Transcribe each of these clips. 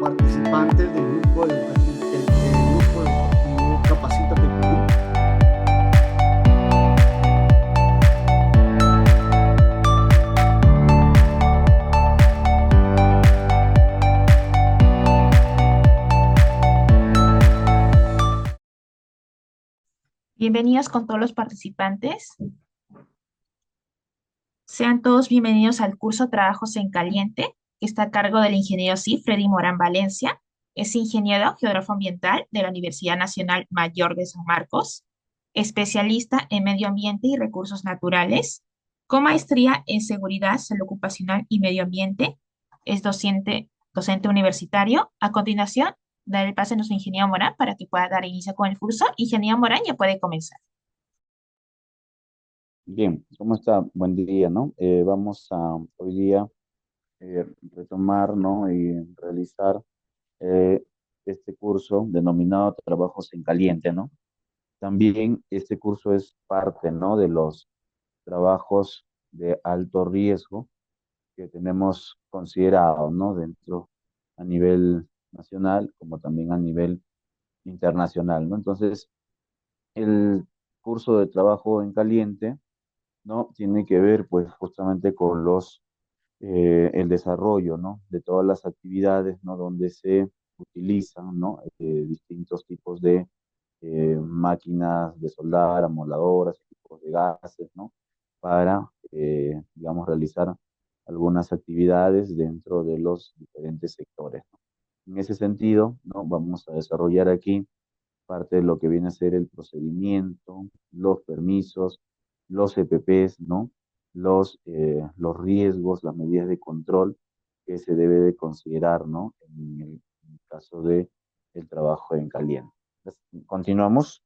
participantes del grupo educativo, el grupo educativo Capacítate Perú. Bienvenidos con todos los participantes. Sean todos bienvenidos al curso Trabajos en Caliente, que está a cargo del ingeniero C. Freddy Morán Valencia. Es ingeniero geógrafo ambiental de la Universidad Nacional Mayor de San Marcos, especialista en medio ambiente y recursos naturales, con maestría en seguridad, salud ocupacional y medio ambiente. Es docente universitario. A continuación, daré el pase a nuestro ingeniero Morán para que pueda dar inicio con el curso. Ingeniero Morán, ya puede comenzar. Bien, ¿cómo está? Buen día, ¿no? Vamos a hoy día retomar, ¿no? Y realizar eh, este curso denominado Trabajos en Caliente, ¿no? También este curso es parte, ¿no? De los trabajos de alto riesgo que tenemos considerado, ¿no? Dentro a nivel nacional como también a nivel internacional, ¿no? Entonces, el curso de trabajo en caliente, ¿no? Tiene que ver pues justamente con el desarrollo, ¿no? De todas las actividades, ¿no? Donde se utilizan, ¿no? Distintos tipos de máquinas de soldar, amoladoras, tipos de gases, ¿no? Para, digamos, realizar algunas actividades dentro de los diferentes sectores, ¿no? En ese sentido, ¿no? Vamos a desarrollar aquí parte de lo que viene a ser el procedimiento, los permisos, los EPPs, ¿no? Los riesgos, las medidas de control que se debe de considerar, ¿no? En el caso de el trabajo en caliente. Continuamos,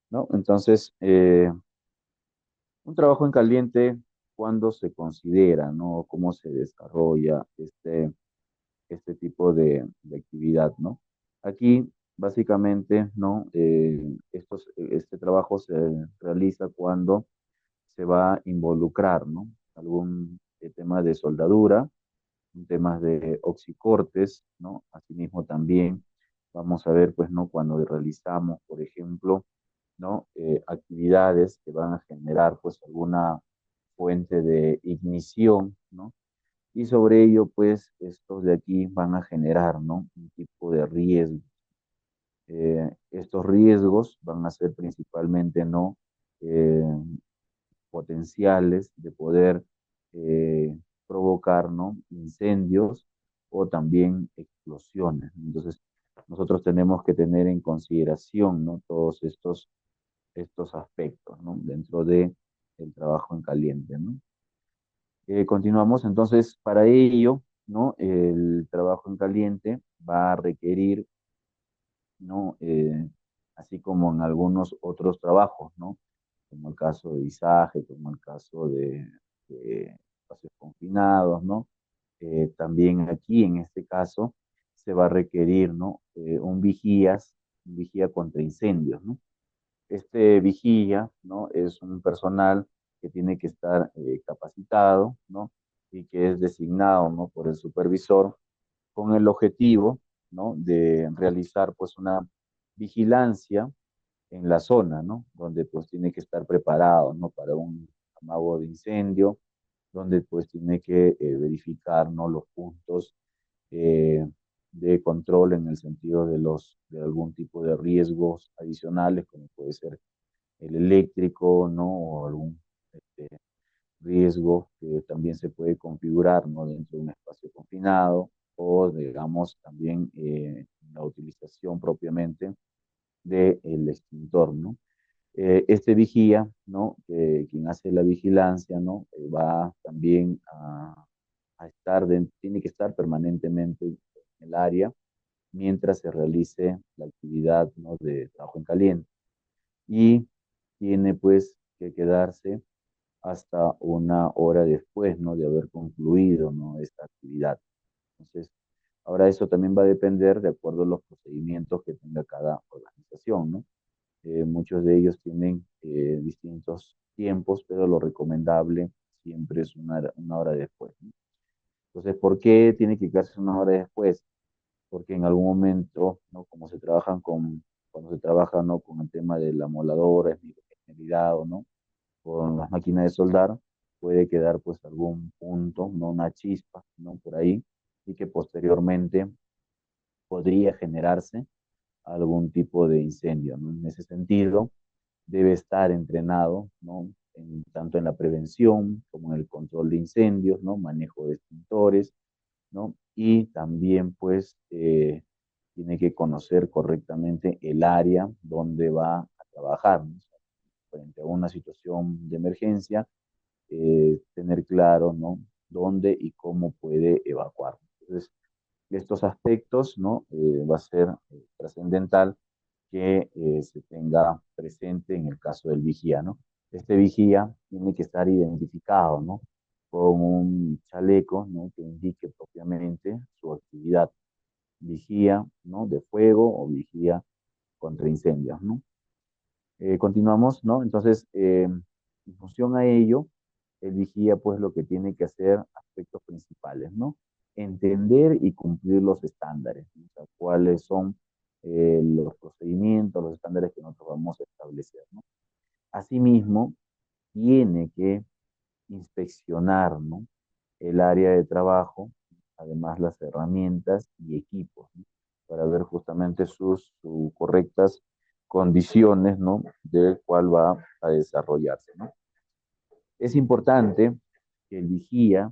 ¿no? Entonces, un trabajo en caliente, ¿cuándo se considera, ¿no? ¿Cómo se desarrolla este tipo de actividad, ¿no? Aquí, básicamente, ¿no? Este trabajo se realiza cuando se va a involucrar, ¿no? Algún tema de soldadura, temas de oxicortes, ¿no? Asimismo también vamos a ver, pues, ¿no? Cuando realizamos, por ejemplo, ¿no? Actividades que van a generar, pues, alguna fuente de ignición, ¿no? Y sobre ello, pues, estos de aquí van a generar, ¿no? Un tipo de riesgo. Estos riesgos van a ser principalmente, ¿no? Eh, Potenciales de poder provocar, ¿no? Incendios o también explosiones. Entonces, nosotros tenemos que tener en consideración, ¿no? Todos estos aspectos, ¿no? Dentro de el trabajo en caliente, ¿no? Continuamos entonces, para ello, ¿no? El trabajo en caliente va a requerir, ¿no? Así como en algunos otros trabajos, ¿no? Como el caso de izaje, como el caso de espacios confinados, ¿no? También aquí, en este caso, se va a requerir, ¿no? Un vigía contra incendios, ¿no? Este vigía, ¿no? Es un personal que tiene que estar capacitado, ¿no? Y que es designado, ¿no? Por el supervisor con el objetivo, ¿no? De realizar, pues, una vigilancia en la zona, ¿no? Donde, pues, tiene que estar preparado, ¿no? Para un amago de incendio, donde, pues, tiene que verificar, ¿no? Los puntos eh, de control en el sentido de algún tipo de riesgos adicionales, como puede ser el eléctrico, ¿no? O algún este, riesgo que también se puede configurar, ¿no? Dentro de un espacio confinado o, digamos, también la utilización propiamente del extintor, ¿no? Este vigía, ¿no? Quien hace la vigilancia, ¿no? Va también a estar, tiene que estar permanentemente en el área mientras se realice la actividad, ¿no? De trabajo en caliente. Y tiene pues que quedarse hasta una hora después, ¿no? De haber concluido, ¿no? Esta actividad. Entonces, ahora eso también va a depender de acuerdo a los procedimientos que tenga cada organización, ¿no? Muchos de ellos tienen distintos tiempos, pero lo recomendable siempre es una hora después, ¿no? Entonces, ¿por qué tiene que quedarse una hora después? porque en algún momento, ¿no? Como se trabajan cuando se trabaja, ¿no? Con el tema de la moladora, esmerilado, ¿no? Con las máquinas de soldar, puede quedar pues algún punto, ¿no? Una chispa, ¿no? Por ahí, y que posteriormente podría generarse algún tipo de incendio, ¿no? En ese sentido, debe estar entrenado, ¿no? Tanto en la prevención como en el control de incendios, ¿no? Manejo de extintores, ¿no? Y también, pues, tiene que conocer correctamente el área donde va a trabajar, ¿no? Frente a una situación de emergencia, tener claro, ¿no? Dónde y cómo puede evacuar. Entonces, estos aspectos, ¿no? Va a ser trascendental que se tenga presente en el caso del vigía, ¿no? Este vigía tiene que estar identificado, ¿no? Con un chaleco, ¿no? Que indique propiamente su actividad, vigía, ¿no? De fuego o vigía contra incendios, ¿no? Continuamos, ¿no? Entonces, en función a ello, el vigía, pues, lo que tiene que hacer, aspectos principales, ¿no? Entender y cumplir los estándares, ¿no? O sea, cuáles son los procedimientos, los estándares que nosotros vamos a establecer, ¿no? Asimismo, tiene que inspeccionar, ¿no? El área de trabajo, además las herramientas y equipos, ¿no? Para ver justamente sus correctas condiciones, ¿no? De cuál va a desarrollarse, ¿no? Es importante que el vigía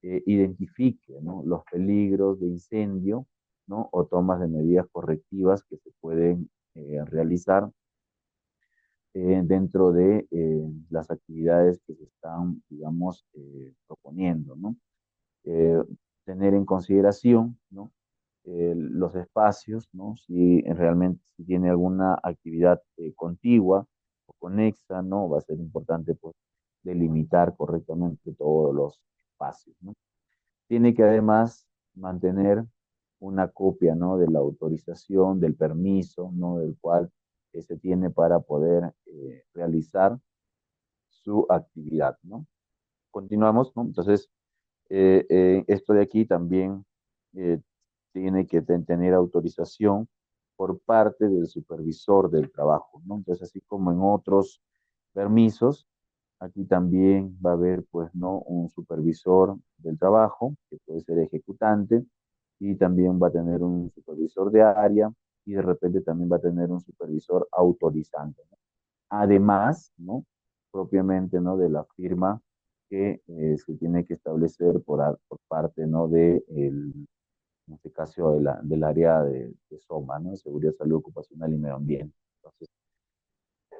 identifique, ¿no? Los peligros de incendio, ¿no? O tomas de medidas correctivas que se pueden realizar dentro de las actividades que se están, digamos, proponiendo, ¿no? Eh, Tener en consideración, ¿no? Los espacios, ¿no? Si realmente si tiene alguna actividad contigua o conexa, ¿no? Va a ser importante, pues, delimitar correctamente todos los espacios, ¿no? Tiene que además mantener una copia, ¿no? De la autorización, del permiso, ¿no? Del cual se tiene para poder realizar su actividad, ¿no? Continuamos, ¿no? Entonces, esto de aquí también eh, tiene que tener autorización por parte del supervisor del trabajo, ¿no? Entonces, así como en otros permisos, aquí también va a haber, pues, ¿no? Un supervisor del trabajo, que puede ser ejecutante, y también va a tener un supervisor de área, y de repente también va a tener un supervisor autorizante, ¿no? Además, ¿no? Propiamente, ¿no? De la firma que se tiene que establecer por parte, ¿no? En este caso, del área de SOMA, ¿no? Seguridad, Salud Ocupacional y Medio Ambiente.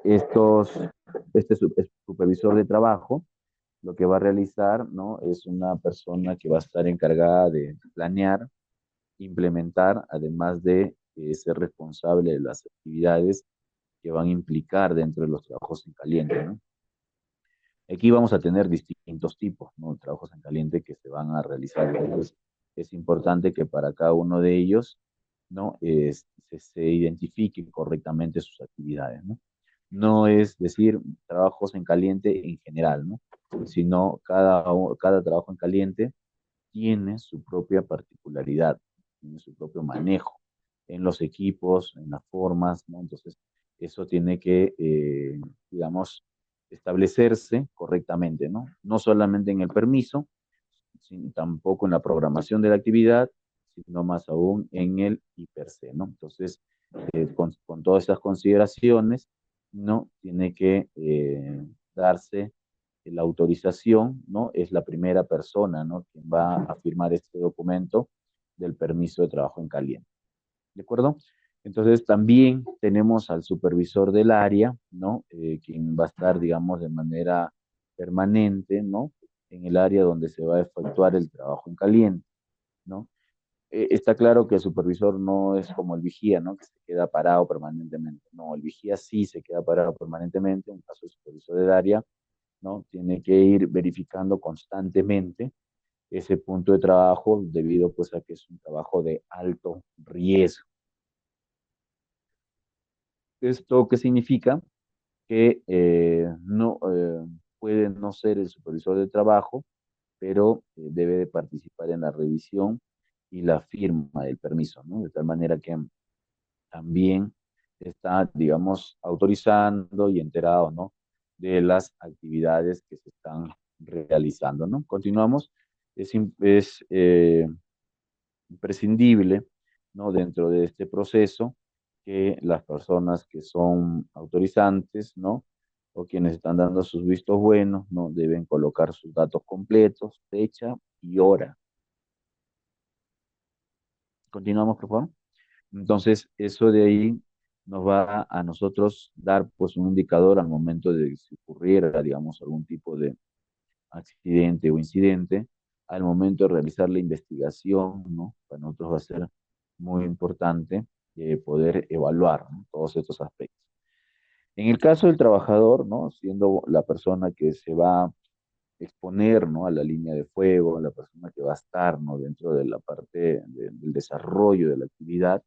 Entonces, estos, supervisor de trabajo lo que va a realizar, ¿no? Es una persona que va a estar encargada de planear, implementar, además de ser responsable de las actividades que van a implicar dentro de los trabajos en caliente, ¿no? Aquí vamos a tener distintos tipos, ¿no? De trabajos en caliente que se van a realizar. Entonces, es importante que para cada uno de ellos, ¿no? Se identifiquen correctamente sus actividades, ¿no? No es decir trabajos en caliente en general, ¿no? Sino cada trabajo en caliente tiene su propia particularidad, tiene su propio manejo en los equipos, en las formas, ¿no? Entonces, eso tiene que, digamos, establecerse correctamente, ¿no? No solamente en el permiso, sino tampoco en la programación de la actividad, sino más aún en el IPERCE, ¿no? Entonces, con todas esas consideraciones, ¿no? Tiene que darse la autorización, ¿no? Es la primera persona, ¿no? Quien va a firmar este documento del permiso de trabajo en caliente. ¿De acuerdo? Entonces también tenemos al supervisor del área, ¿no? Quien va a estar, digamos, de manera permanente, ¿no? En el área donde se va a efectuar el trabajo en caliente, ¿no? Está claro que el supervisor no es como el vigía, ¿no? Que se queda parado permanentemente. No, el vigía sí se queda parado permanentemente, en caso del supervisor del área, ¿no? Tiene que ir verificando constantemente ese punto de trabajo debido pues a que es un trabajo de alto riesgo. ¿Esto qué significa? Que no puede no ser el supervisor de trabajo, pero debe de participar en la revisión y la firma del permiso, ¿no? De tal manera que también está, digamos, autorizando y enterado, ¿no? De las actividades que se están realizando, ¿no? Continuamos. Es imprescindible, ¿no? Dentro de este proceso que las personas que son autorizantes, ¿no? O quienes están dando sus vistos buenos, ¿no? Deben colocar sus datos completos, fecha y hora. Continuamos, por favor. Entonces, eso de ahí nos va a nosotros dar pues un indicador al momento de si ocurriera, digamos, algún tipo de accidente o incidente, al momento de realizar la investigación, ¿no? Para nosotros va a ser muy importante poder evaluar, ¿no? Todos estos aspectos. En el caso del trabajador, ¿no? Siendo la persona que se va a exponer, ¿no? A la línea de fuego, la persona que va a estar, ¿no? Dentro de la parte del desarrollo de la actividad,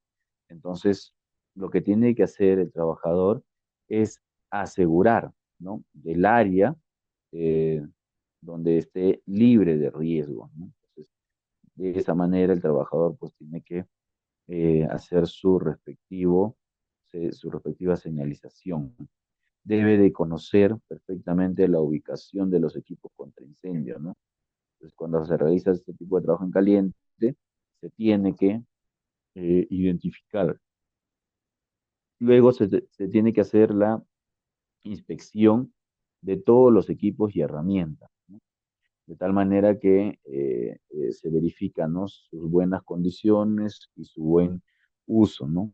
entonces lo que tiene que hacer el trabajador es asegurar, ¿no? Del área eh, donde esté libre de riesgo, ¿no? Entonces, de esa manera el trabajador pues tiene que hacer su respectiva señalización. Debe de conocer perfectamente la ubicación de los equipos contra incendio, ¿no? Entonces, cuando se realiza este tipo de trabajo en caliente, se tiene que identificar. Luego se tiene que hacer la inspección de todos los equipos y herramientas, ¿no? De tal manera que se verifican, ¿no? Sus buenas condiciones y su buen uso, ¿no?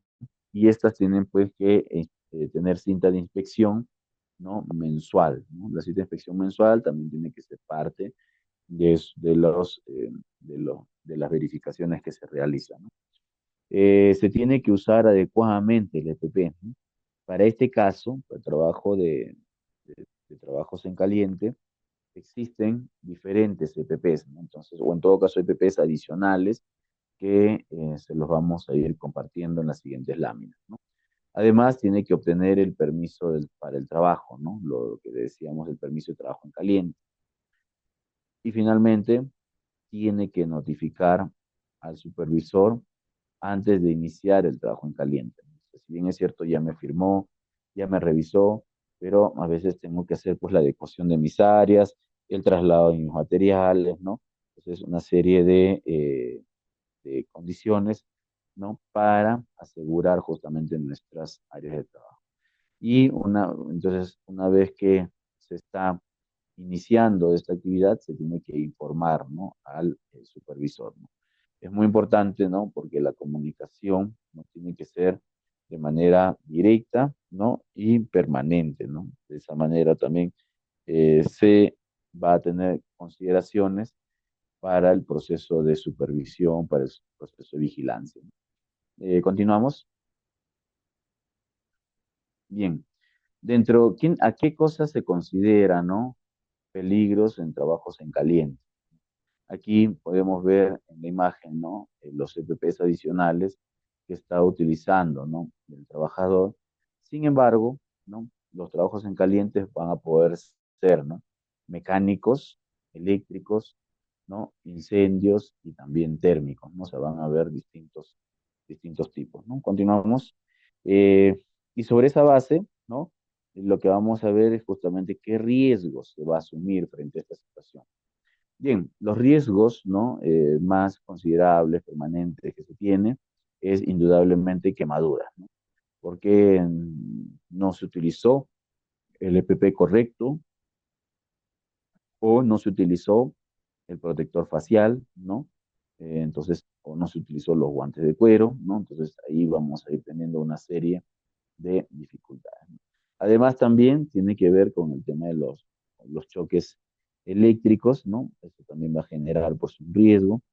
Y estas tienen pues que tener cinta de inspección, ¿no? Mensual, ¿no? La cinta de inspección mensual también tiene que ser parte de las verificaciones que se realizan, ¿no? Se tiene que usar adecuadamente el EPP, ¿no? Para este caso, el trabajo de trabajos en caliente, existen diferentes EPPs, ¿no? Entonces, o en todo caso EPPs adicionales que se los vamos a ir compartiendo en las siguientes láminas, ¿no? Además, tiene que obtener el permiso para el trabajo, ¿no? Lo que decíamos, el permiso de trabajo en caliente. Y finalmente, tiene que notificar al supervisor antes de iniciar el trabajo en caliente. Entonces, si bien es cierto, ya me firmó, ya me revisó, pero a veces tengo que hacer pues la adecuación de mis áreas, el traslado de mis materiales, ¿no? Entonces, una serie de condiciones, ¿no? Para asegurar justamente nuestras áreas de trabajo. Entonces, una vez que se está iniciando esta actividad, se tiene que informar, ¿no? Al supervisor, ¿no? Es muy importante, ¿no? Porque la comunicación no tiene que ser de manera directa, ¿no? Y permanente, ¿no? De esa manera también se va a tener consideraciones para el proceso de supervisión, para el proceso de vigilancia, ¿no? Continuamos. Bien. ¿A qué cosas se considera, ¿no? Peligros en trabajos en caliente? Aquí podemos ver en la imagen, ¿no? Los EPPs adicionales que está utilizando, ¿no? El trabajador. Sin embargo, ¿no? Los trabajos en calientes van a poder ser, ¿no? Mecánicos, eléctricos, ¿no? Incendios y también térmicos, ¿no? Se van a ver distintos tipos, ¿no? Continuamos. Eh, y sobre esa base, ¿no? Lo que vamos a ver es justamente qué riesgos se va a asumir frente a esta situación. Bien, los riesgos, ¿no? Más considerables, permanentes que se tiene, es indudablemente quemaduras, ¿no? Porque no se utilizó el EPP correcto o no se utilizó el protector facial, ¿no? Entonces, o no se utilizó los guantes de cuero, ¿no? Entonces, ahí vamos a ir teniendo una serie de dificultades, ¿no? Además, también tiene que ver con el tema de los choques eléctricos, ¿no? Eso también va a generar pues un riesgo.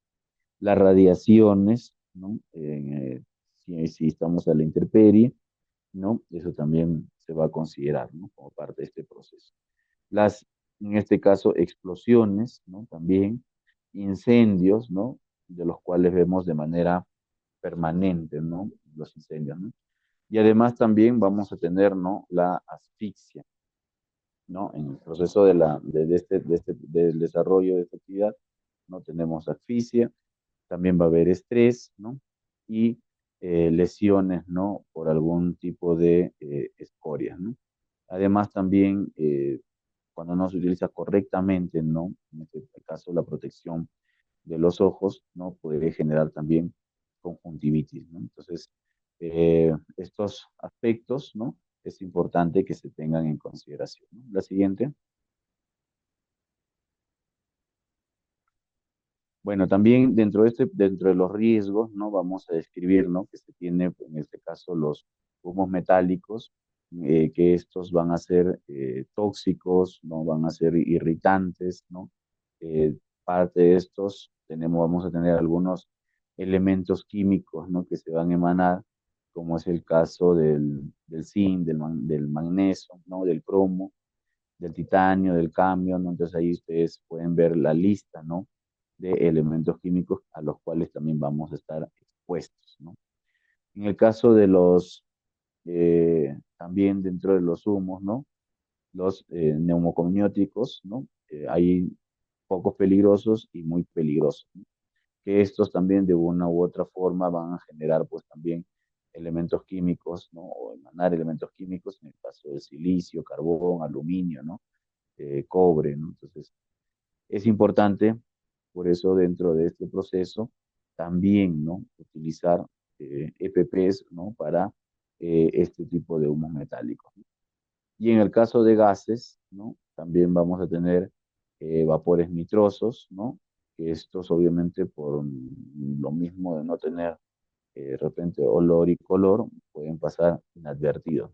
Las radiaciones, ¿no? Si estamos a la intemperie, ¿no? Eso también se va a considerar, ¿no? Como parte de este proceso. En este caso, explosiones, ¿no? También incendios, ¿no? De los cuales vemos de manera permanente, ¿no? Los incendios, ¿no? Y además también vamos a tener, ¿no? La asfixia, ¿no? En el proceso del desarrollo de esta actividad, no tenemos asfixia también va a haber estrés, ¿no? Y lesiones, ¿no? Por algún tipo de escorias, ¿no? Además, también cuando no se utiliza correctamente, ¿no? En este caso, la protección de los ojos, ¿no? Puede generar también conjuntivitis, ¿no? Entonces, estos aspectos, ¿no? Es importante que se tengan en consideración, ¿no? La siguiente. Bueno, también dentro de los riesgos, ¿no? Vamos a describir, ¿no? Que se tiene, en este caso, los humos metálicos, que estos van a ser tóxicos, ¿no? Van a ser irritantes, ¿no? Parte de estos vamos a tener algunos elementos químicos, ¿no? Que se van a emanar, como es el caso del zinc, del magnesio, ¿no? Del cromo, del titanio, del cambio, ¿no? Entonces ahí ustedes pueden ver la lista, ¿no? De elementos químicos a los cuales también vamos a estar expuestos, ¿no? En el caso de también dentro de los humos, ¿no? Los neumoconióticos, ¿no? Hay pocos peligrosos y muy peligrosos, ¿no? Que estos también de una u otra forma van a generar pues también elementos químicos, ¿no? O emanar elementos químicos, en el caso de silicio, carbón, aluminio, ¿no? Cobre, ¿no? Entonces, es importante, por eso dentro de este proceso, también, ¿no? Utilizar EPPs, ¿no? Para este tipo de humos metálicos, ¿no? Y en el caso de gases, ¿no? También vamos a tener vapores nitrosos, ¿no? Que estos obviamente por lo mismo de no tener de repente olor y color, pueden pasar inadvertidos.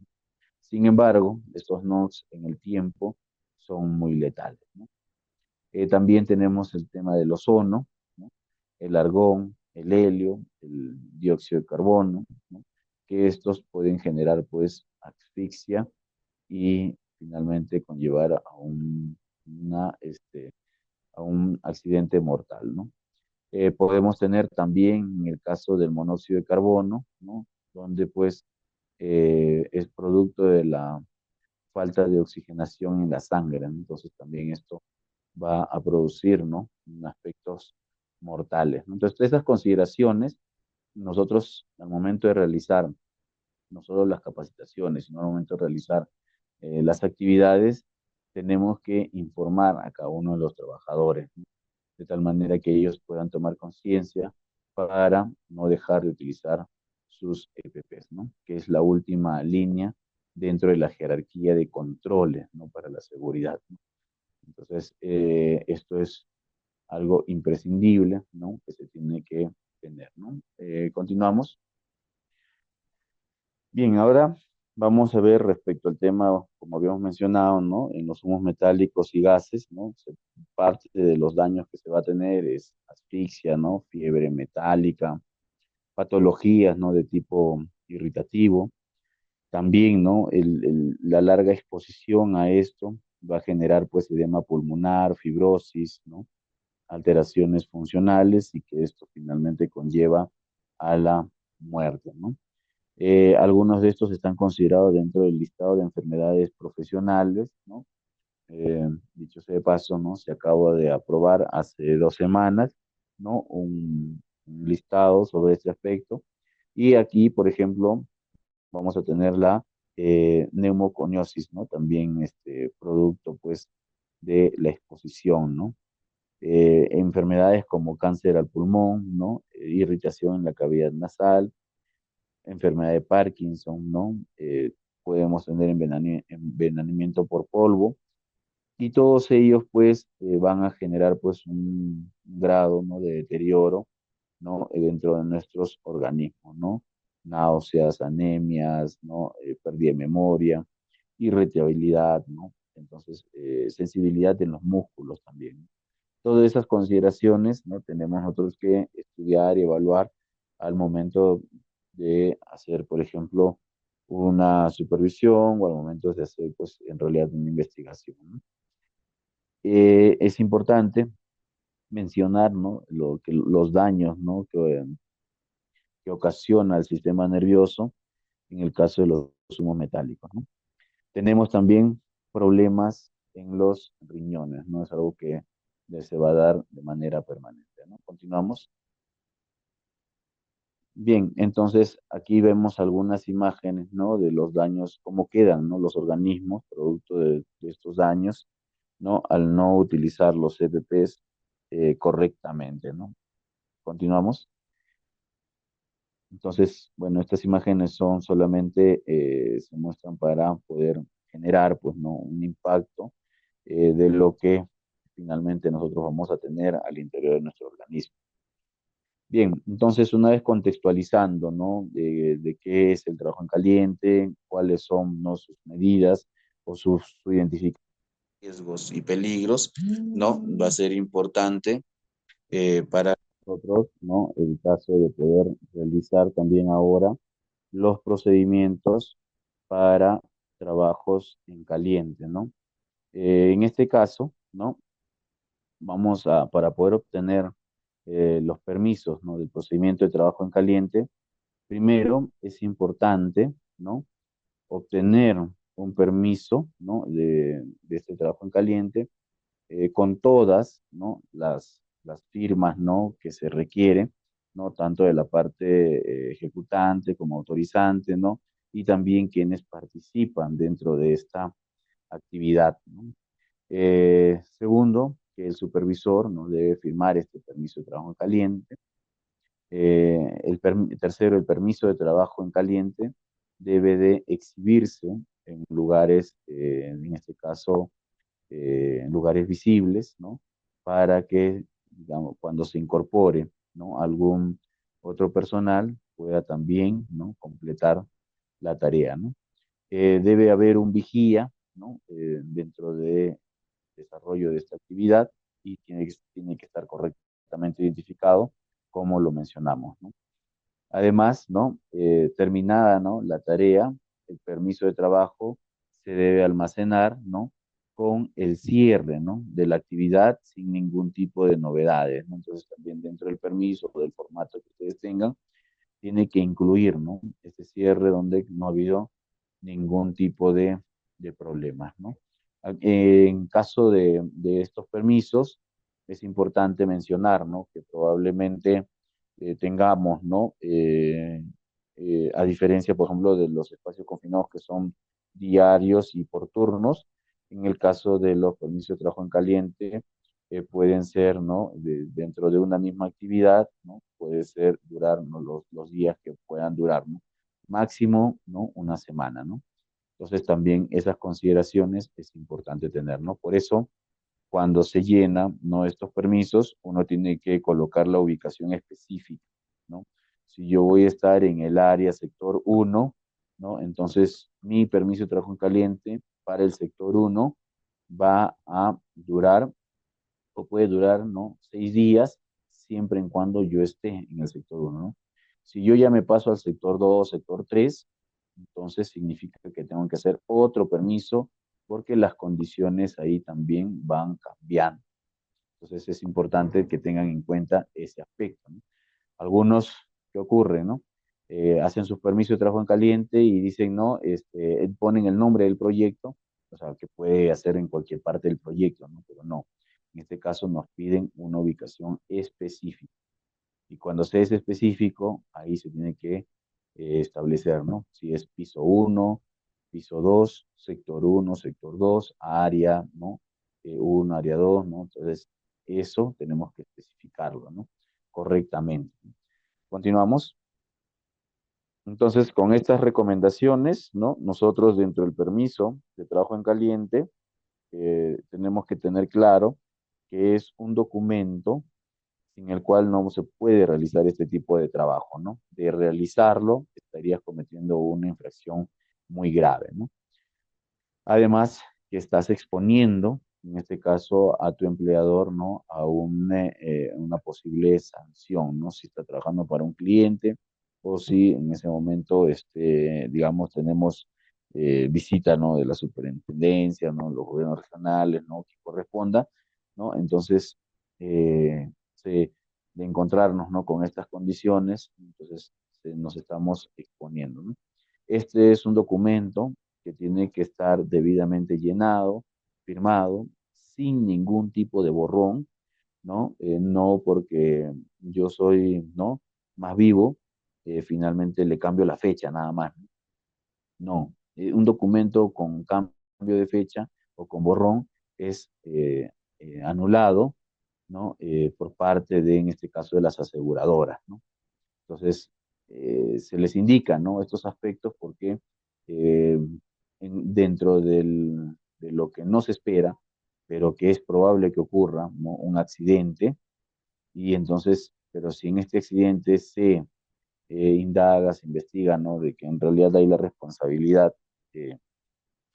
Sin embargo, estos NOx en el tiempo son muy letales, ¿no? También tenemos el tema del ozono, ¿no? El argón, el helio, el dióxido de carbono, ¿no? Que estos pueden generar pues asfixia y finalmente conllevar a un accidente mortal, ¿no? Podemos tener también en el caso del monóxido de carbono, ¿no? Donde pues es producto de la falta de oxigenación en la sangre, ¿no? Entonces también esto va a producir, ¿no? Aspectos mortales, ¿no? Entonces, esas consideraciones, nosotros al momento de realizar no solo las capacitaciones, sino al momento de realizar las actividades, tenemos que informar a cada uno de los trabajadores, ¿no? De tal manera que ellos puedan tomar conciencia para no dejar de utilizar sus EPPs, ¿no? Que es la última línea dentro de la jerarquía de controles, ¿no? Para la seguridad, ¿no? Entonces, esto es algo imprescindible, ¿no? Que se tiene que tener, ¿no? Continuamos. Bien, ahora vamos a ver respecto al tema, como habíamos mencionado, ¿no? En los humos metálicos y gases, ¿no? Parte de los daños que se va a tener es asfixia, ¿no? Fiebre metálica, patologías, ¿no? De tipo irritativo. También, ¿no? La larga exposición a esto va a generar, pues, edema pulmonar, fibrosis, ¿no? Alteraciones funcionales y que esto finalmente conlleva a la muerte, ¿no? Algunos de estos están considerados dentro del listado de enfermedades profesionales, ¿no? Dicho sea de paso, ¿no? Se acaba de aprobar hace 2 semanas, ¿no? Un listado sobre este aspecto. Y aquí, por ejemplo, vamos a tener la neumoconiosis, ¿no? También este producto, pues, de la exposición, ¿no? Enfermedades como cáncer al pulmón, ¿no? Irritación en la cavidad nasal, enfermedad de Parkinson, ¿no? Podemos tener envenenamiento por polvo y todos ellos pues van a generar pues un grado, ¿no? De deterioro, ¿no? Dentro de nuestros organismos, ¿no? Náuseas, anemias, ¿no? Pérdida de memoria, irritabilidad, ¿no? Entonces, sensibilidad en los músculos también, ¿no? Todas esas consideraciones, ¿no? Tenemos nosotros que estudiar y evaluar al momento de hacer, por ejemplo, una supervisión o al momento de hacer, pues, en realidad una investigación, ¿no? Es importante mencionar, ¿no? Los daños, ¿no? Que ocasiona el sistema nervioso en el caso de los humos metálicos, ¿no? Tenemos también problemas en los riñones, ¿no? Es algo que se va a dar de manera permanente, ¿no? Continuamos. Bien, entonces aquí vemos algunas imágenes, ¿no? De los daños, cómo quedan, ¿no? Los organismos producto de estos daños, ¿no? Al no utilizar los EPPs correctamente, ¿no? Continuamos. Entonces, bueno, estas imágenes son solamente, se muestran para poder generar, pues, ¿no? Un impacto de lo que finalmente nosotros vamos a tener al interior de nuestro organismo. Bien, entonces una vez contextualizando, ¿no? De qué es el trabajo en caliente, cuáles son, ¿no? Sus medidas o su identificación de riesgos y peligros, ¿no? Va a ser importante para nosotros, ¿no? El caso de poder realizar también ahora los procedimientos para trabajos en caliente, ¿no? En este caso, ¿no? Para poder obtener los permisos, ¿no? Del procedimiento de trabajo en caliente, primero es importante, ¿no? Obtener un permiso, ¿no? De este trabajo en caliente con todas, ¿no? Las firmas, ¿no? Que se requieren, ¿no? Tanto de la parte ejecutante como autorizante, ¿no? Y también quienes participan dentro de esta actividad, ¿no? Segundo, que el supervisor no debe firmar este permiso de trabajo en caliente. Tercero, el permiso de trabajo en caliente debe de exhibirse en lugares, en este caso, en lugares visibles, ¿no? Para que, digamos, cuando se incorpore, ¿no? Algún otro personal pueda también, ¿no? Completar la tarea, ¿no? Debe haber un vigía, ¿no? Dentro de desarrollo de esta actividad y tiene que estar correctamente identificado, como lo mencionamos, ¿no? Además, ¿no? Terminada, ¿no? La tarea, el permiso de trabajo se debe almacenar, ¿no? Con el cierre, ¿no? De la actividad sin ningún tipo de novedades, ¿no? Entonces, también dentro del permiso o del formato que ustedes tengan, tiene que incluir, ¿no? Este cierre donde no ha habido ningún tipo de problemas, ¿no? En caso de estos permisos, es importante mencionar, ¿no? Que probablemente tengamos, ¿no? A diferencia, por ejemplo, de los espacios confinados que son diarios y por turnos, en el caso de los permisos de trabajo en caliente, pueden ser, ¿no? Dentro de una misma actividad, ¿no? Puede ser durar, ¿no? Los días que puedan durar, ¿no? Máximo, ¿no? Una semana, ¿no? Entonces también esas consideraciones es importante tener, ¿no? Por eso, cuando se llena, ¿no? Estos permisos, uno tiene que colocar la ubicación específica, ¿no? Si yo voy a estar en el área sector uno, ¿no? Entonces mi permiso de trabajo en caliente para el sector uno va a durar o puede durar, ¿no? 6 días, siempre en cuando yo esté en el sector uno, ¿no? Si yo ya me paso al sector 2, sector 3, entonces significa que tengo que hacer otro permiso porque las condiciones ahí también van cambiando. Entonces es importante que tengan en cuenta ese aspecto, ¿no? Algunos, ¿qué ocurre, no? Hacen sus permisos de trabajo en caliente y dicen, no, ponen el nombre del proyecto, o sea, que puede hacer en cualquier parte del proyecto, ¿no? Pero no, en este caso nos piden una ubicación específica. Y cuando se es específico, ahí se tiene que establecer, ¿no? Si es piso uno, piso 2, sector uno, sector 2, área, ¿no? 1, área 2, ¿no? Entonces, eso tenemos que especificarlo, ¿no? Correctamente. Continuamos. Entonces, con estas recomendaciones, ¿no? Nosotros dentro del permiso de trabajo en caliente, tenemos que tener claro que es un documento sin el cual no se puede realizar este tipo de trabajo, ¿no? De realizarlo, estarías cometiendo una infracción muy grave, ¿no? Además, que estás exponiendo, en este caso, a tu empleador, ¿no? A una posible sanción, ¿no? Si está trabajando para un cliente o si en ese momento, digamos, tenemos visita, ¿no? De la superintendencia, ¿no? Los gobiernos regionales, ¿no? Que corresponda, ¿no? Entonces, de encontrarnos, ¿no? Con estas condiciones, entonces nos estamos exponiendo, ¿no? Este es un documento que tiene que estar debidamente llenado, firmado, sin ningún tipo de borrón, ¿no? No porque yo soy, ¿no? Más vivo, finalmente le cambio la fecha nada más. No, un documento con cambio de fecha o con borrón es anulado, ¿no? Por parte de, en este caso, de las aseguradoras, ¿no? Entonces, se les indica, ¿no? Estos aspectos porque eh, dentro de lo que no se espera, pero que es probable que ocurra, ¿no? Un accidente, y entonces, pero si en este accidente se indaga, se investiga, ¿no? De que en realidad hay la responsabilidad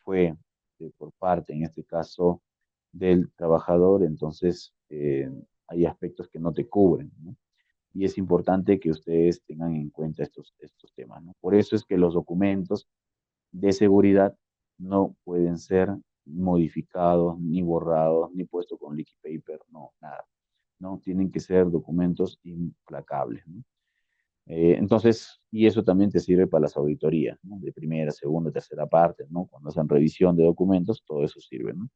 fue por parte, en este caso, del trabajador, entonces hay aspectos que no te cubren, ¿no? Y es importante que ustedes tengan en cuenta estos temas, ¿no? Por eso es que los documentos de seguridad no pueden ser modificados, ni borrados, ni puestos con liquid paper, no, nada, ¿no? Tienen que ser documentos implacables, ¿no? Entonces, y eso también te sirve para las auditorías, ¿no? De primera, segunda, tercera parte, ¿no? Cuando hacen revisión de documentos, todo eso sirve, ¿no?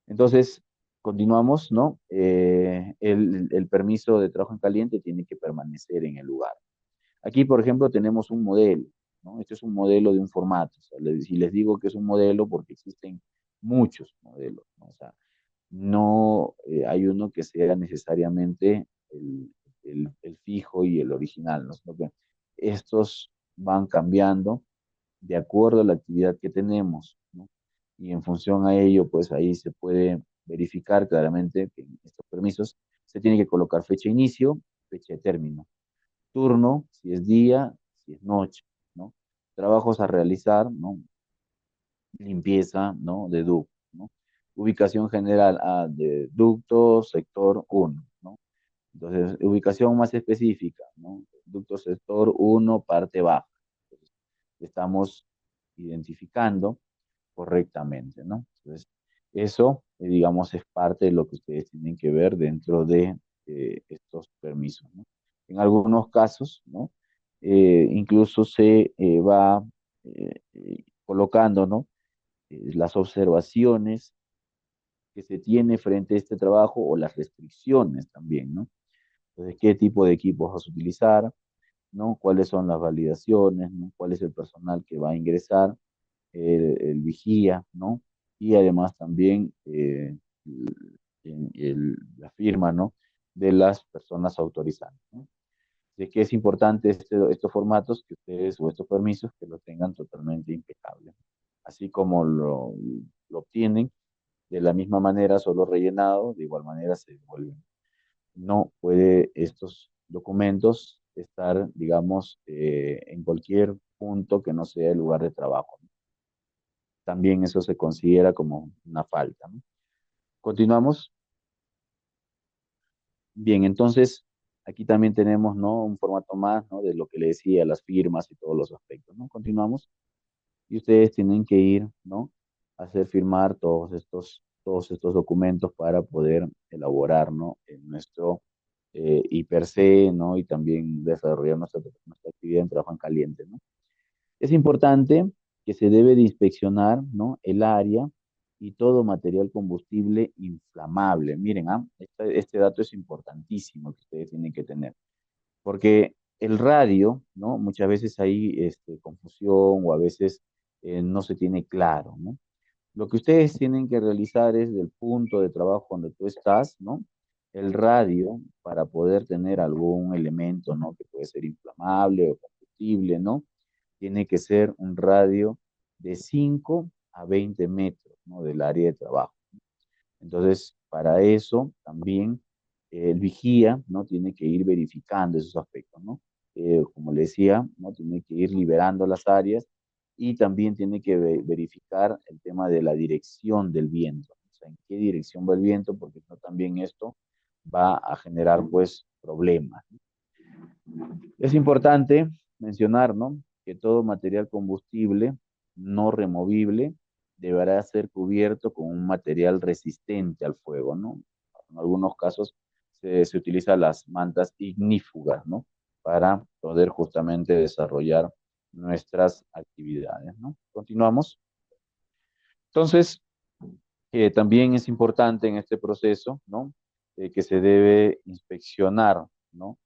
Entonces, continuamos, ¿no? El permiso de trabajo en caliente tiene que permanecer en el lugar. Aquí, por ejemplo, tenemos un modelo, ¿no? Este es un modelo de un formato. O sea, si les digo que es un modelo, porque existen muchos modelos, ¿no? O sea, no hay uno que sea necesariamente el fijo y el original, ¿no? Sino que estos van cambiando de acuerdo a la actividad que tenemos, ¿no? Y en función a ello, pues ahí se puede verificar claramente que en estos permisos se tiene que colocar fecha de inicio, fecha de término, turno, si es día, si es noche, ¿no? Trabajos a realizar, ¿no? Limpieza, ¿no? De ducto, ¿no? Ubicación general de ducto, sector uno, ¿no? Entonces, ubicación más específica, ¿no? Ducto sector uno, parte baja. Entonces, estamos identificando correctamente, ¿no? Entonces, eso, digamos, es parte de lo que ustedes tienen que ver dentro de estos permisos, ¿no? En algunos casos, ¿no? Incluso se va colocando, ¿no? Las observaciones que se tiene frente a este trabajo o las restricciones también, ¿no? Entonces, ¿qué tipo de equipos vas a utilizar? ¿No? ¿Cuáles son las validaciones? ¿No? ¿Cuál es el personal que va a ingresar? El vigía, ¿no? Y además también la firma, ¿no? De las personas autorizadas, ¿no? De que es importante estos formatos que ustedes o estos permisos que lo tengan totalmente impecable. Así como lo obtienen, de la misma manera, solo rellenado, de igual manera se devuelven. No puede estos documentos estar, digamos, en cualquier punto que no sea el lugar de trabajo, ¿no? También eso se considera como una falta, ¿no? Continuamos. Bien, entonces aquí también tenemos, ¿no? Un formato más, ¿no? De lo que le decía, las firmas y todos los aspectos, ¿no? Continuamos. Y ustedes tienen que ir, ¿no? A hacer firmar todos estos documentos para poder elaborar, ¿no? En nuestro IPRC, ¿no? Y también desarrollar nuestra actividad en trabajo en caliente, ¿no? Es importante que se debe de inspeccionar, ¿no? El área y todo material combustible inflamable. Miren, este dato es importantísimo que ustedes tienen que tener, porque el radio, ¿no? Muchas veces hay confusión o a veces no se tiene claro, ¿no? Lo que ustedes tienen que realizar es del punto de trabajo donde tú estás, ¿no? El radio para poder tener algún elemento, ¿no? Que puede ser inflamable o combustible, ¿no? Tiene que ser un radio de 5 a 20 metros, ¿no? Del área de trabajo. Entonces, para eso también el vigía, ¿no? Tiene que ir verificando esos aspectos, ¿no? Como le decía, ¿no? Tiene que ir liberando las áreas y también tiene que verificar el tema de la dirección del viento, o sea, en qué dirección va el viento, porque no, también esto va a generar, pues, problemas. Es importante mencionar, ¿no? Que todo material combustible no removible deberá ser cubierto con un material resistente al fuego, ¿no? En algunos casos se utilizan las mantas ignífugas, ¿no? Para poder justamente desarrollar nuestras actividades, ¿no? Continuamos. Entonces, también es importante en este proceso, ¿no? Que se debe inspeccionar, ¿no?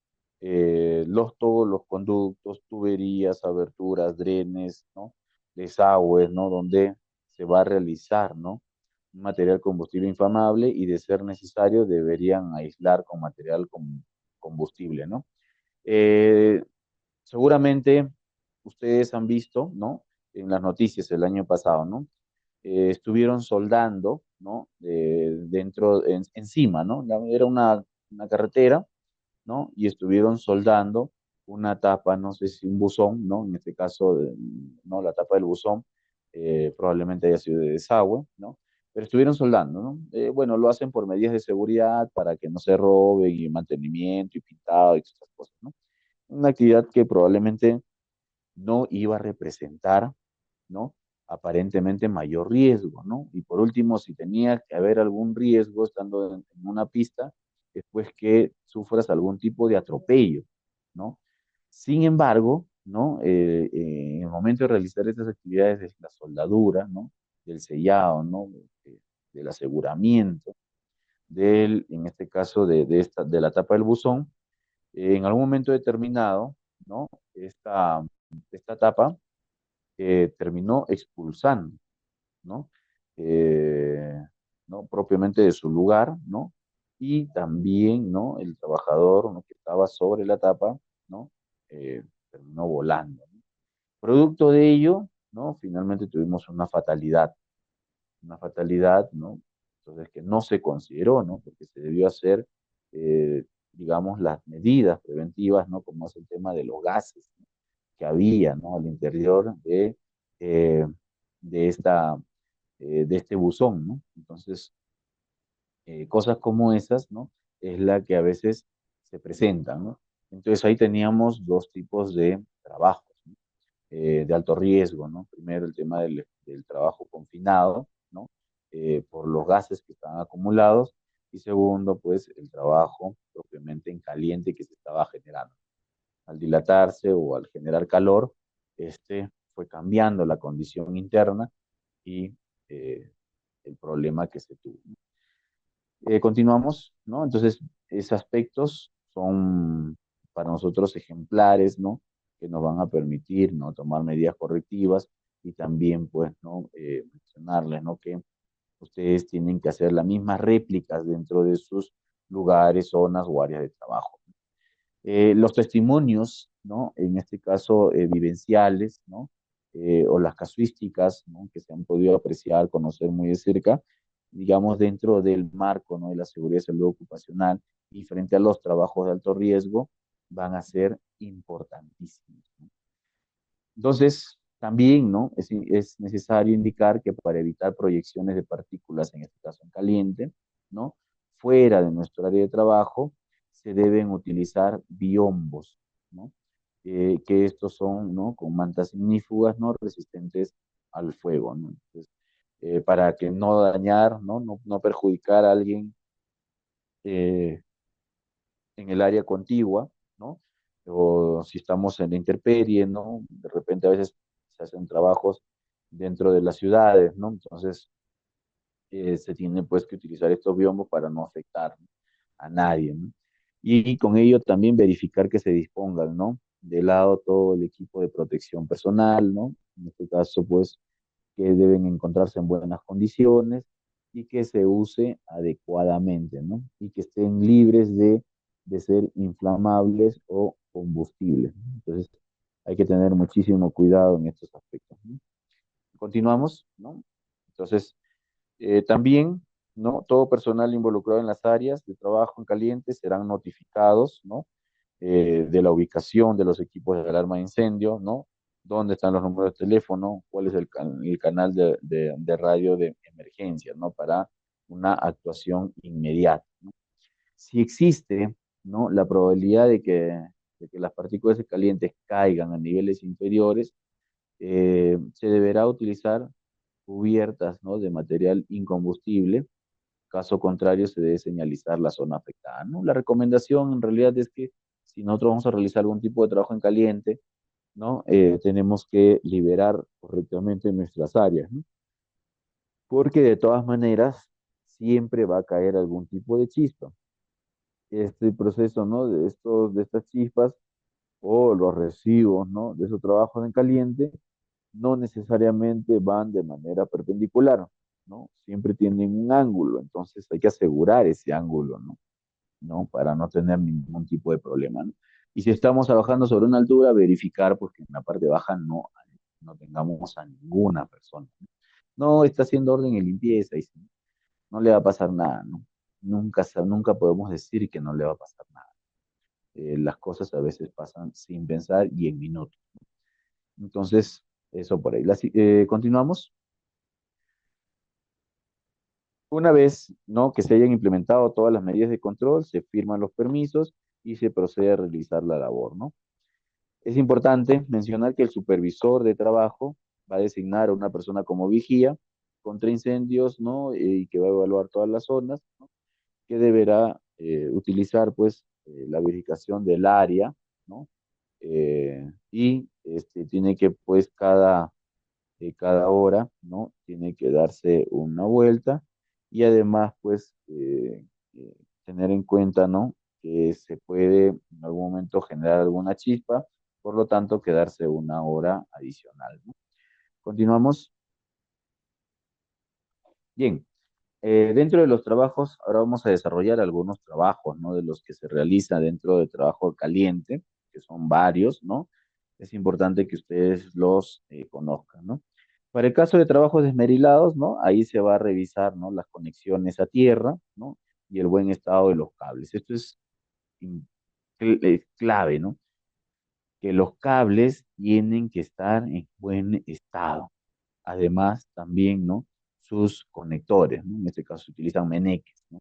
todos los conductos, tuberías, aberturas, drenes, ¿no? Desagües, ¿no? Donde se va a realizar, ¿no? Un material combustible inflamable y de ser necesario deberían aislar con material combustible, ¿no? Eh, Seguramente ustedes han visto, ¿no? En las noticias el año pasado, ¿no? Estuvieron soldando, ¿no? Encima, ¿no? Era una carretera, ¿no? Y estuvieron soldando una tapa, no sé si un buzón, ¿no? En este caso, no, la tapa del buzón probablemente haya sido de desagüe, ¿no? Pero estuvieron soldando, ¿no? Bueno, lo hacen por medidas de seguridad para que no se roben y mantenimiento y pintado y esas cosas, ¿no? Una actividad que probablemente no iba a representar, ¿no? Aparentemente mayor riesgo, ¿no? Y por último, si tenía que haber algún riesgo estando en una pista, después que sufras algún tipo de atropello, ¿no? Sin embargo, ¿no? En el momento de realizar estas actividades de la soldadura, ¿no? Del sellado, ¿no? Del aseguramiento, en este caso, de la tapa del buzón, en algún momento determinado, ¿no? Esta tapa terminó expulsando, ¿no? Eh, ¿No? Propiamente de su lugar, ¿no? Y también, ¿no? El trabajador, ¿no? Que estaba sobre la tapa, ¿no? Terminó volando, ¿no? Producto de ello, ¿no? Finalmente tuvimos una fatalidad, ¿no? Entonces que no se consideró, ¿no? Porque se debió hacer, digamos, las medidas preventivas, ¿no? Como es el tema de los gases, ¿no? Que había, ¿no? Al interior eh, de, esta, de este buzón, ¿no? Entonces, cosas como esas, ¿no? Es la que a veces se presentan, ¿no? Entonces ahí teníamos dos tipos de trabajos, ¿no? De alto riesgo, ¿no? Primero el tema del trabajo confinado, ¿no? Por los gases que estaban acumulados, y segundo, pues el trabajo propiamente en caliente que se estaba generando. Al dilatarse o al generar calor, este fue cambiando la condición interna y el problema que se tuvo. Continuamos, ¿no? Entonces, esos aspectos son para nosotros ejemplares, ¿no? Que nos van a permitir, ¿no? Tomar medidas correctivas y también, pues, ¿no? Mencionarles, ¿no? Que ustedes tienen que hacer las mismas réplicas dentro de sus lugares, zonas o áreas de trabajo. Los testimonios, ¿no? En este caso, vivenciales, ¿no? O las casuísticas, ¿no? Que se han podido apreciar, conocer muy de cerca, digamos, dentro del marco, ¿no? De la seguridad y salud ocupacional y frente a los trabajos de alto riesgo, van a ser importantísimos, ¿no? Entonces, también, ¿no? Es necesario indicar que para evitar proyecciones de partículas, en este caso en caliente, ¿no? Fuera de nuestro área de trabajo, se deben utilizar biombos, ¿no? Que estos son, ¿no? Con mantas ignífugas, ¿no? Resistentes al fuego, ¿no? Entonces, para que no dañar, ¿no? No perjudicar a alguien eh, en el área contigua, ¿no? O si estamos en la intemperie, ¿no? De repente a veces se hacen trabajos dentro de las ciudades, ¿no? Entonces se tiene pues que utilizar estos biombos para no afectar, ¿no? A nadie, ¿no? Y con ello también verificar que se dispongan, ¿no? De lado todo el equipo de protección personal, ¿no? En este caso, pues, que deben encontrarse en buenas condiciones y que se use adecuadamente, ¿no? Y que estén libres de ser inflamables o combustibles, ¿no? Entonces, hay que tener muchísimo cuidado en estos aspectos, ¿no? Continuamos, ¿no? Entonces, también, ¿no? Todo personal involucrado en las áreas de trabajo en caliente serán notificados, ¿no? De la ubicación de los equipos de alarma de incendio, ¿no? Dónde están los números de teléfono, cuál es el canal de radio de emergencia, ¿no? Para una actuación inmediata, ¿no? Si existe, ¿no? La probabilidad de que las partículas calientes caigan a niveles inferiores, se deberá utilizar cubiertas, ¿no? De material incombustible. Caso contrario, se debe señalizar la zona afectada, ¿no? La recomendación en realidad es que si nosotros vamos a realizar algún tipo de trabajo en caliente, ¿no? Tenemos que liberar correctamente nuestras áreas, ¿no? Porque de todas maneras siempre va a caer algún tipo de chispa. Este proceso, ¿no? De estas chispas o los recibos, ¿no? De esos trabajos en caliente no necesariamente van de manera perpendicular, ¿no? Siempre tienen un ángulo, entonces hay que asegurar ese ángulo, ¿no? ¿No? Para no tener ningún tipo de problema, ¿no? Y si estamos trabajando sobre una altura, verificar pues, que en la parte baja no tengamos a ninguna persona. No está haciendo orden y limpieza y no le va a pasar nada, ¿no? Nunca podemos decir que no le va a pasar nada. Las cosas a veces pasan sin pensar y en minutos. Entonces, eso por ahí. Continuamos. Una vez, ¿no? Que se hayan implementado todas las medidas de control, se firman los permisos y se procede a realizar la labor, ¿no? Es importante mencionar que el supervisor de trabajo va a designar a una persona como vigía contra incendios, ¿no? Y que va a evaluar todas las zonas, ¿no? Que deberá utilizar, pues, la verificación del área, ¿no? Y tiene que, pues, cada hora, ¿no? Tiene que darse una vuelta y además, pues, tener en cuenta, ¿no? Que se puede en algún momento generar alguna chispa, por lo tanto, quedarse una hora adicional, ¿no? Continuamos. Bien, dentro de los trabajos, ahora vamos a desarrollar algunos trabajos, ¿no? De los que se realiza dentro del trabajo caliente, que son varios, ¿no? Es importante que ustedes los conozcan, ¿no? Para el caso de trabajos desmerilados, ¿no? Ahí se va a revisar, ¿no? Las conexiones a tierra, ¿no? Y el buen estado de los cables. Esto es clave, ¿no? Que los cables tienen que estar en buen estado. Además, también, ¿no? Sus conectores, ¿no? En este caso se utilizan meneques, ¿no?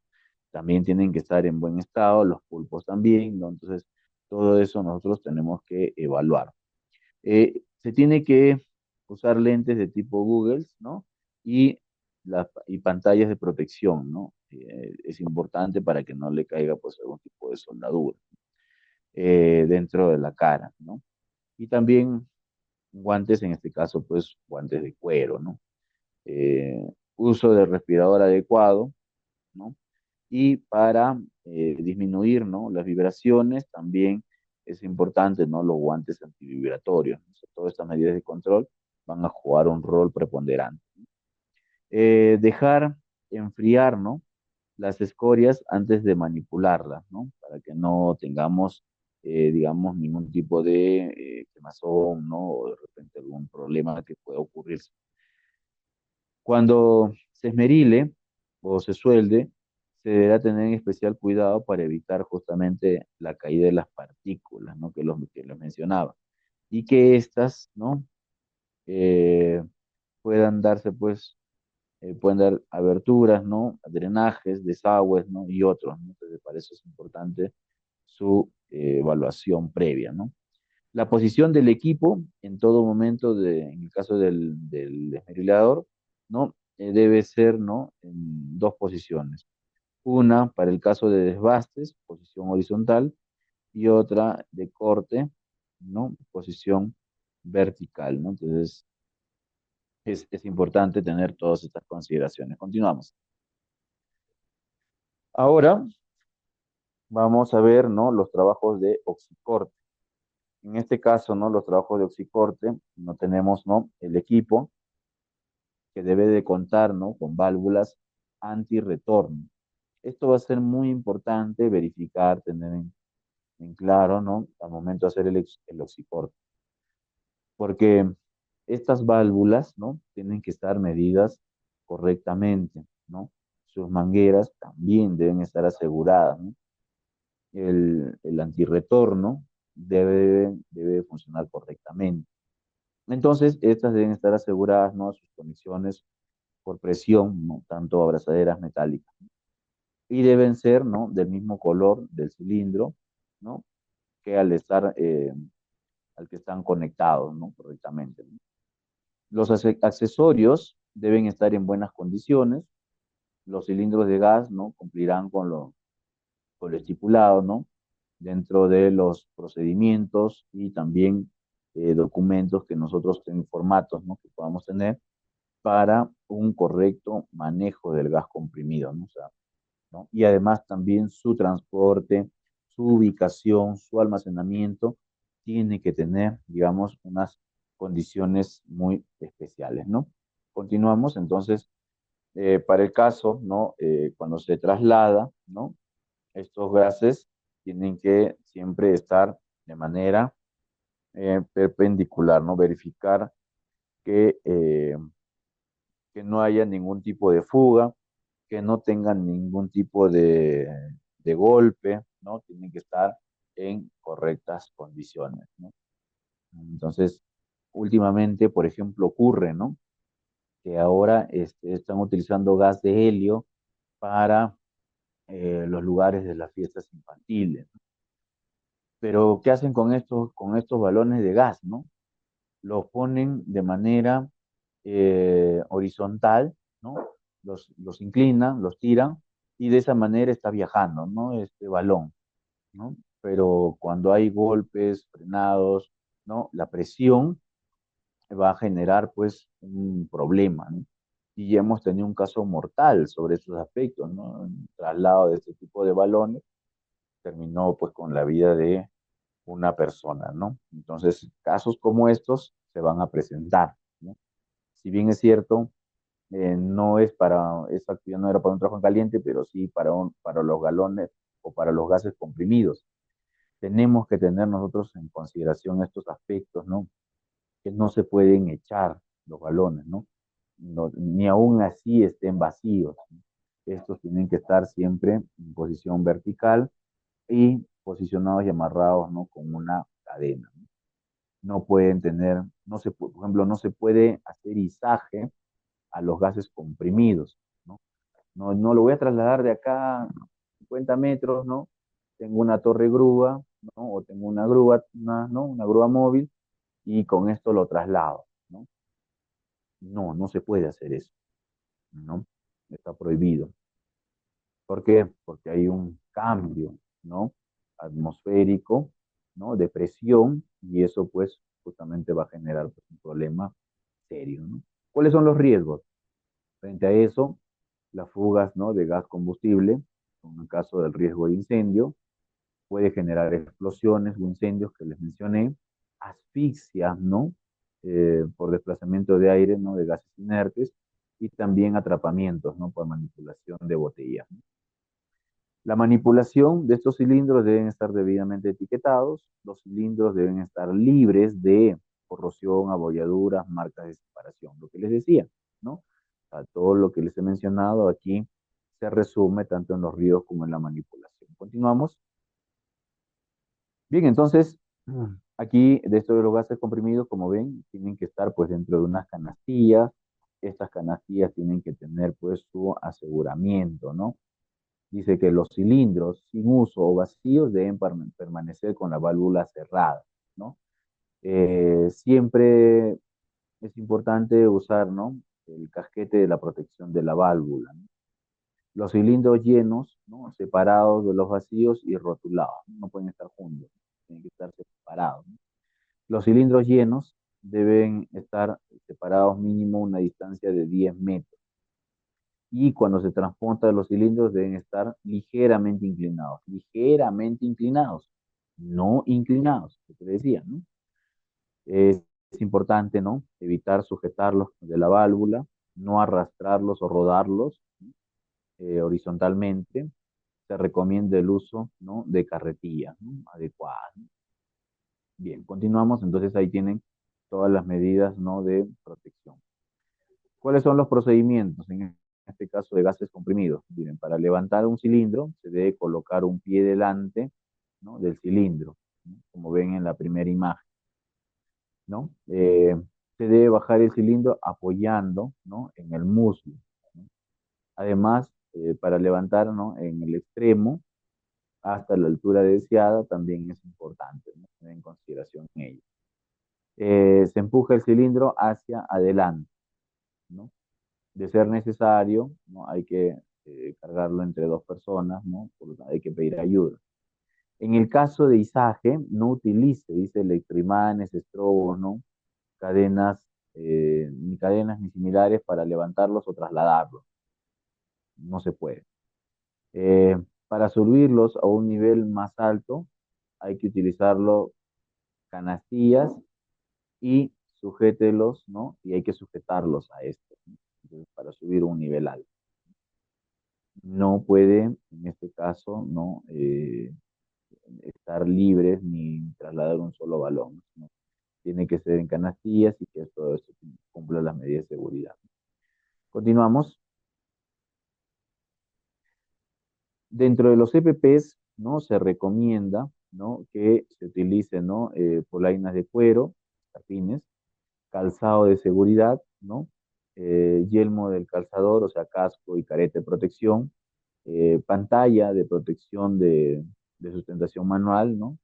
También tienen que estar en buen estado, los pulpos también, ¿no? Entonces, todo eso nosotros tenemos que evaluar. Se tiene que usar lentes de tipo Google, ¿no? Y pantallas de protección, ¿no? Es importante para que no le caiga pues algún tipo de soldadura dentro de la cara, ¿no? Y también guantes, en este caso, pues guantes de cuero, ¿no? Uso de respirador adecuado, ¿no? Y para disminuir, ¿no? Las vibraciones también es importante, ¿no? Los guantes antivibratorios, ¿no? O sea, todas estas medidas de control van a jugar un rol preponderante. Dejar enfriar, ¿no? Las escorias antes de manipularlas, ¿no? Para que no tengamos, digamos, ningún tipo de quemazón, ¿no? O de repente algún problema que pueda ocurrir. Cuando se esmerile o se suelde, se deberá tener especial cuidado para evitar justamente la caída de las partículas, ¿no? Que los mencionaba. Y que éstas, ¿no? Eh, puedan darse, pues, pueden dar aberturas, ¿no? Drenajes, desagües, ¿no? Y otros, ¿no? Entonces, para eso es importante su evaluación previa, ¿no? La posición del equipo en todo momento, en el caso del desfibrilador, ¿no? Debe ser, ¿no? En dos posiciones. Una para el caso de desbastes, posición horizontal, y otra de corte, ¿no? Posición vertical, ¿no? Entonces, es importante tener todas estas consideraciones. Continuamos. Ahora vamos a ver, ¿no? Los trabajos de oxicorte. En este caso, ¿no? Los trabajos de oxicorte, no tenemos, ¿no? El equipo que debe de contar, ¿no? Con válvulas antirretorno. Esto va a ser muy importante verificar, tener en claro, ¿no? Al momento de hacer el oxicorte. Porque estas válvulas, ¿no? Tienen que estar medidas correctamente, ¿no? Sus mangueras también deben estar aseguradas, ¿no? El antirretorno debe funcionar correctamente. Entonces, estas deben estar aseguradas, ¿no? Sus conexiones por presión, ¿no? Tanto abrazaderas metálicas. Y deben ser, ¿no? Del mismo color del cilindro, ¿no? Que al que están conectados, ¿no? Correctamente, ¿no? Los accesorios deben estar en buenas condiciones. Los cilindros de gas, ¿no? Cumplirán con lo estipulado, ¿no? Dentro de los procedimientos y también documentos que nosotros en formatos, ¿no? Que podamos tener para un correcto manejo del gas comprimido, ¿no? O sea, ¿no? Y además también su transporte, su ubicación, su almacenamiento tiene que tener, digamos, unas condiciones muy especiales, ¿no? Continuamos, entonces, para el caso, ¿no? Cuando se traslada, ¿no? Estos gases tienen que siempre estar de manera perpendicular, ¿no? Verificar que no haya ningún tipo de fuga, que no tengan ningún tipo de golpe, ¿no? Tienen que estar en correctas condiciones, ¿no? Entonces, últimamente, por ejemplo, ocurre, ¿no? Que ahora están utilizando gas de helio para los lugares de las fiestas infantiles, ¿no? Pero, ¿qué hacen con estos balones de gas, ¿no? Los ponen de manera horizontal, ¿no? Los inclinan, los tiran, y de esa manera está viajando, ¿no? Este balón, ¿no? Pero cuando hay golpes, frenados, ¿no? La presión va a generar, pues, un problema, ¿no? Y ya hemos tenido un caso mortal sobre estos aspectos, ¿no? El traslado de este tipo de balones terminó, pues, con la vida de una persona, ¿no? Entonces, casos como estos se van a presentar, ¿no? Si bien es cierto, no es para, esa actividad no era para un trabajo en caliente, pero sí para los galones o para los gases comprimidos. Tenemos que tener nosotros en consideración estos aspectos, ¿no? Que no se pueden echar los balones, ¿no? Ni aún así estén vacíos, ¿no? Estos tienen que estar siempre en posición vertical y posicionados y amarrados, ¿no? Con una cadena, ¿no? No pueden tener, no se, por ejemplo, no se puede hacer izaje a los gases comprimidos, ¿no? No lo voy a trasladar de acá 50 metros, ¿no? Tengo una torre grúa, ¿no? O tengo una grúa, ¿no? Una grúa móvil, y con esto lo traslado, ¿no? No se puede hacer eso, ¿no? Está prohibido. ¿Por qué? Porque hay un cambio, ¿no? Atmosférico, ¿no? De presión, y eso, pues, justamente va a generar, pues, un problema serio, ¿no? ¿Cuáles son los riesgos? Frente a eso, las fugas, ¿no? De gas combustible, en el caso del riesgo de incendio, puede generar explosiones o incendios que les mencioné, asfixia, ¿no? Por desplazamiento de aire, ¿no? De gases inertes, y también atrapamientos, ¿no? Por manipulación de botellas, ¿no? La manipulación de estos cilindros deben estar debidamente etiquetados. Los cilindros deben estar libres de corrosión, abolladuras, marcas de separación. Lo que les decía, ¿no? O sea, todo lo que les he mencionado aquí se resume tanto en los ríos como en la manipulación. Continuamos. Bien, entonces, aquí de estos de los gases comprimidos, como ven, tienen que estar, pues, dentro de unas canastillas. Estas canastillas tienen que tener, pues, su aseguramiento, ¿no? Dice que los cilindros sin uso o vacíos deben permanecer con la válvula cerrada, ¿no? Siempre es importante usar, ¿no? El casquete de la protección de la válvula, ¿no? Los cilindros llenos, ¿no? Separados de los vacíos y rotulados, no pueden estar juntos, tienen que estar separados, ¿no? Los cilindros llenos deben estar separados mínimo una distancia de 10 metros. Y cuando se transporta los cilindros deben estar ligeramente inclinados, no inclinados, que te decía, ¿no? Es importante, ¿no? Evitar sujetarlos de la válvula, no arrastrarlos o rodarlos horizontalmente. Se recomienda el uso, ¿no? De carretillas, ¿no? Adecuadas, ¿no? Bien, continuamos, entonces ahí tienen todas las medidas, ¿no? De protección. ¿Cuáles son los procedimientos en este caso de gases comprimidos? Miren, para levantar un cilindro se debe colocar un pie delante, ¿no? Del cilindro, ¿no? Como ven en la primera imagen, ¿no? Se debe bajar el cilindro apoyando, ¿no? En el muslo, ¿no? Además, para levantar, ¿no? En el extremo hasta la altura deseada también es importante, ¿no? Tener en consideración ello. Se empuja el cilindro hacia adelante, ¿no? De ser necesario, ¿no? Hay que cargarlo entre dos personas, ¿no? Hay que pedir ayuda. En el caso de izaje, no utilice, dice, electroimanes, estrobos, ¿no? Cadenas, ni cadenas ni similares para levantarlos o trasladarlos. No se puede. Para subirlos a un nivel más alto, hay que utilizarlo canastillas y sujételos, ¿no? Y hay que sujetarlos a esto, ¿no? Entonces, para subir un nivel alto. No puede, en este caso, ¿no? Estar libres ni trasladar un solo balón, ¿no? Tiene que ser en canastillas y que todo esto cumpla las medidas de seguridad. Continuamos. Dentro de los EPPs, ¿no? Se recomienda, ¿no? Que se utilice, ¿no? Polainas de cuero, tapines, calzado de seguridad, ¿no? Yelmo del calzador, o sea, casco y careta de protección, pantalla de protección de sustentación manual, ¿no?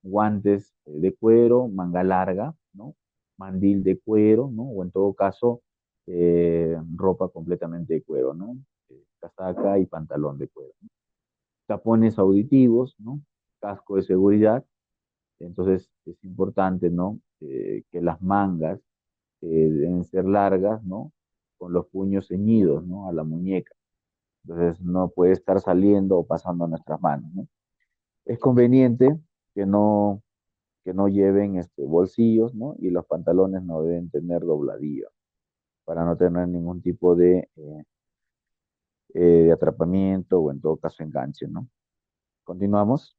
Guantes de cuero, manga larga, ¿no? Mandil de cuero, ¿no? O en todo caso, ropa completamente de cuero, ¿no? Casaca y pantalón de cuero, ¿no? Tapones auditivos, ¿no? Casco de seguridad. Entonces es importante, ¿no? Que las mangas deben ser largas, ¿no? Con los puños ceñidos, ¿no? A la muñeca. Entonces no puede estar saliendo o pasando a nuestras manos, ¿no? Es conveniente que no, que no lleven bolsillos, ¿no? Y los pantalones no deben tener dobladillo para no tener ningún tipo de atrapamiento o en todo caso enganche, ¿no? Continuamos.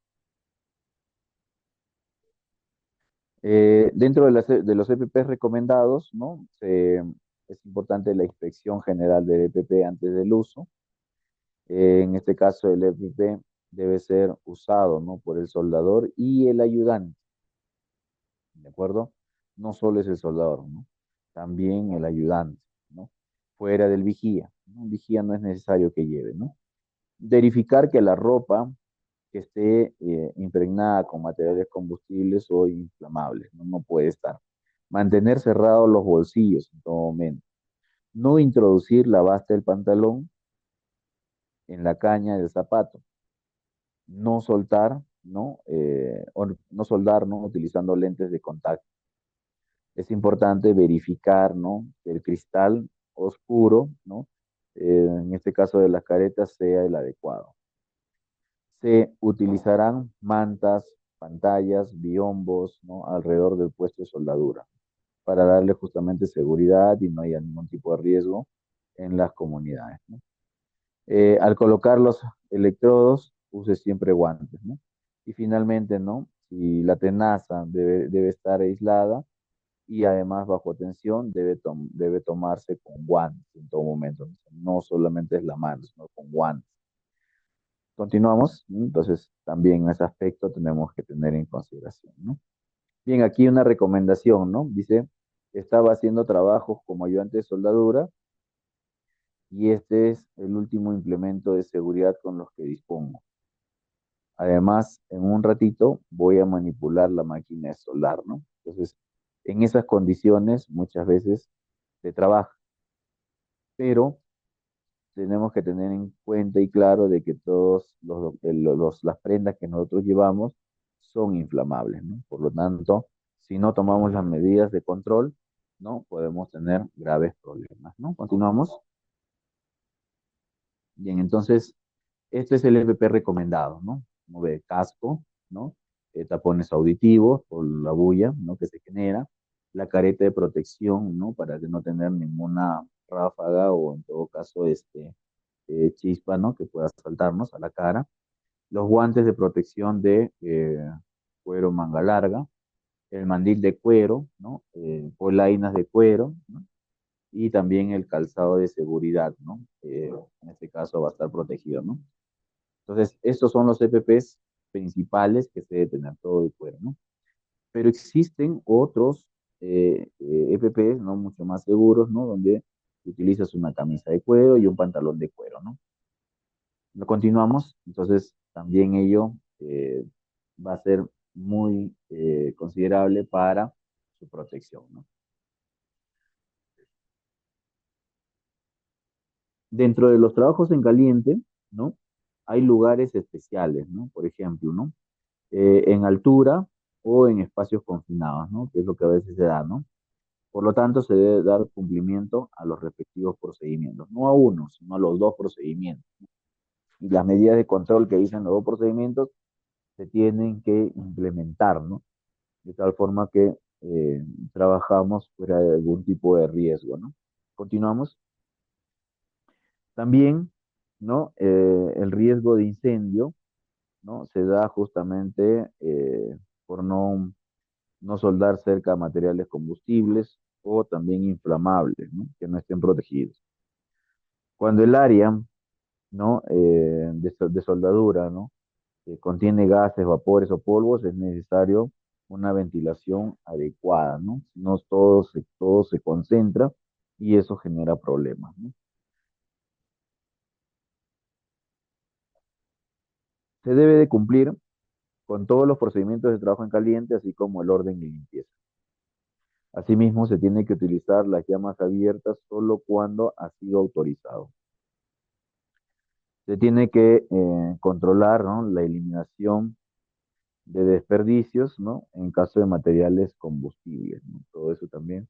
Dentro de los EPP recomendados, ¿no? Es importante la inspección general del EPP antes del uso. En este caso, el EPP debe ser usado, ¿no? Por el soldador y el ayudante, ¿de acuerdo? No solo es el soldador, ¿no? También el ayudante, ¿no? Fuera del vigía, ¿no? El vigía no es necesario que lleve, ¿no? Verificar que la ropa que esté impregnada con materiales combustibles o inflamables, ¿no? No puede estar. Mantener cerrados los bolsillos en todo momento. No introducir la basta del pantalón en la caña del zapato. No soltar, ¿no? O no soldar, ¿no? Utilizando lentes de contacto. Es importante verificar, ¿no? Que el cristal oscuro, ¿no? En este caso de las caretas, sea el adecuado. Se utilizarán mantas, pantallas, biombos, ¿no? Alrededor del puesto de soldadura para darle justamente seguridad y no haya ningún tipo de riesgo en las comunidades, ¿no? Al colocar los electrodos, use siempre guantes, ¿no? Y finalmente, ¿no? Si la tenaza debe estar aislada y además bajo tensión, debe tomarse con guantes en todo momento. No solamente es la mano, sino con guantes. Continuamos, ¿no? Entonces también en ese aspecto tenemos que tener en consideración, ¿no? Bien, aquí una recomendación, ¿no? Dice, estaba haciendo trabajos como ayudante de soldadura y este es el último implemento de seguridad con los que dispongo. Además, en un ratito voy a manipular la máquina de soldar, ¿no? Entonces, en esas condiciones muchas veces se trabaja, pero tenemos que tener en cuenta y claro de que todos las prendas que nosotros llevamos son inflamables, ¿no? Por lo tanto, si no tomamos las medidas de control, ¿no? Podemos tener graves problemas, ¿no? Continuamos. Bien, entonces, este es el EPP recomendado, ¿no? Como ve, casco, ¿no? Tapones auditivos por la bulla, ¿no? Que se genera, la careta de protección, ¿no? Para que no tener ninguna ráfaga o en todo caso, chispa, ¿no? Que pueda saltarnos a la cara. Los guantes de protección de cuero manga larga, el mandil de cuero, ¿no? Polainas de cuero, ¿no? Y también el calzado de seguridad, ¿no? En este caso va a estar protegido, ¿no? Entonces, estos son los EPPs principales que se debe tener todo de cuero, ¿no? Pero existen otros EPPs, ¿no? Mucho más seguros, ¿no? Donde utilizas una camisa de cuero y un pantalón de cuero, ¿no? Lo continuamos, entonces también ello va a ser muy considerable para su protección, ¿no? Dentro de los trabajos en caliente, ¿no? Hay lugares especiales, ¿no? Por ejemplo, ¿no? En altura o en espacios confinados, ¿no? Que es lo que a veces se da, ¿no? Por lo tanto, se debe dar cumplimiento a los respectivos procedimientos, no a uno, sino a los dos procedimientos. Y las medidas de control que dicen los dos procedimientos se tienen que implementar, ¿no? de tal forma que trabajamos fuera de algún tipo de riesgo, ¿no? Continuamos. También, ¿no? El riesgo de incendio, ¿no? Se da justamente por no soldar cerca materiales combustibles o también inflamables, ¿no? Que no estén protegidos. Cuando el área, ¿no? De soldadura, ¿no? Contiene gases, vapores o polvos, es necesario una ventilación adecuada, ¿no? Si no, todo se concentra y eso genera problemas, ¿no? Se debe de cumplir con todos los procedimientos de trabajo en caliente, así como el orden y limpieza. Asimismo, se tiene que utilizar las llamas abiertas solo cuando ha sido autorizado. Se tiene que controlar, ¿no? La eliminación de desperdicios, ¿no? En caso de materiales combustibles, ¿no? Todo eso también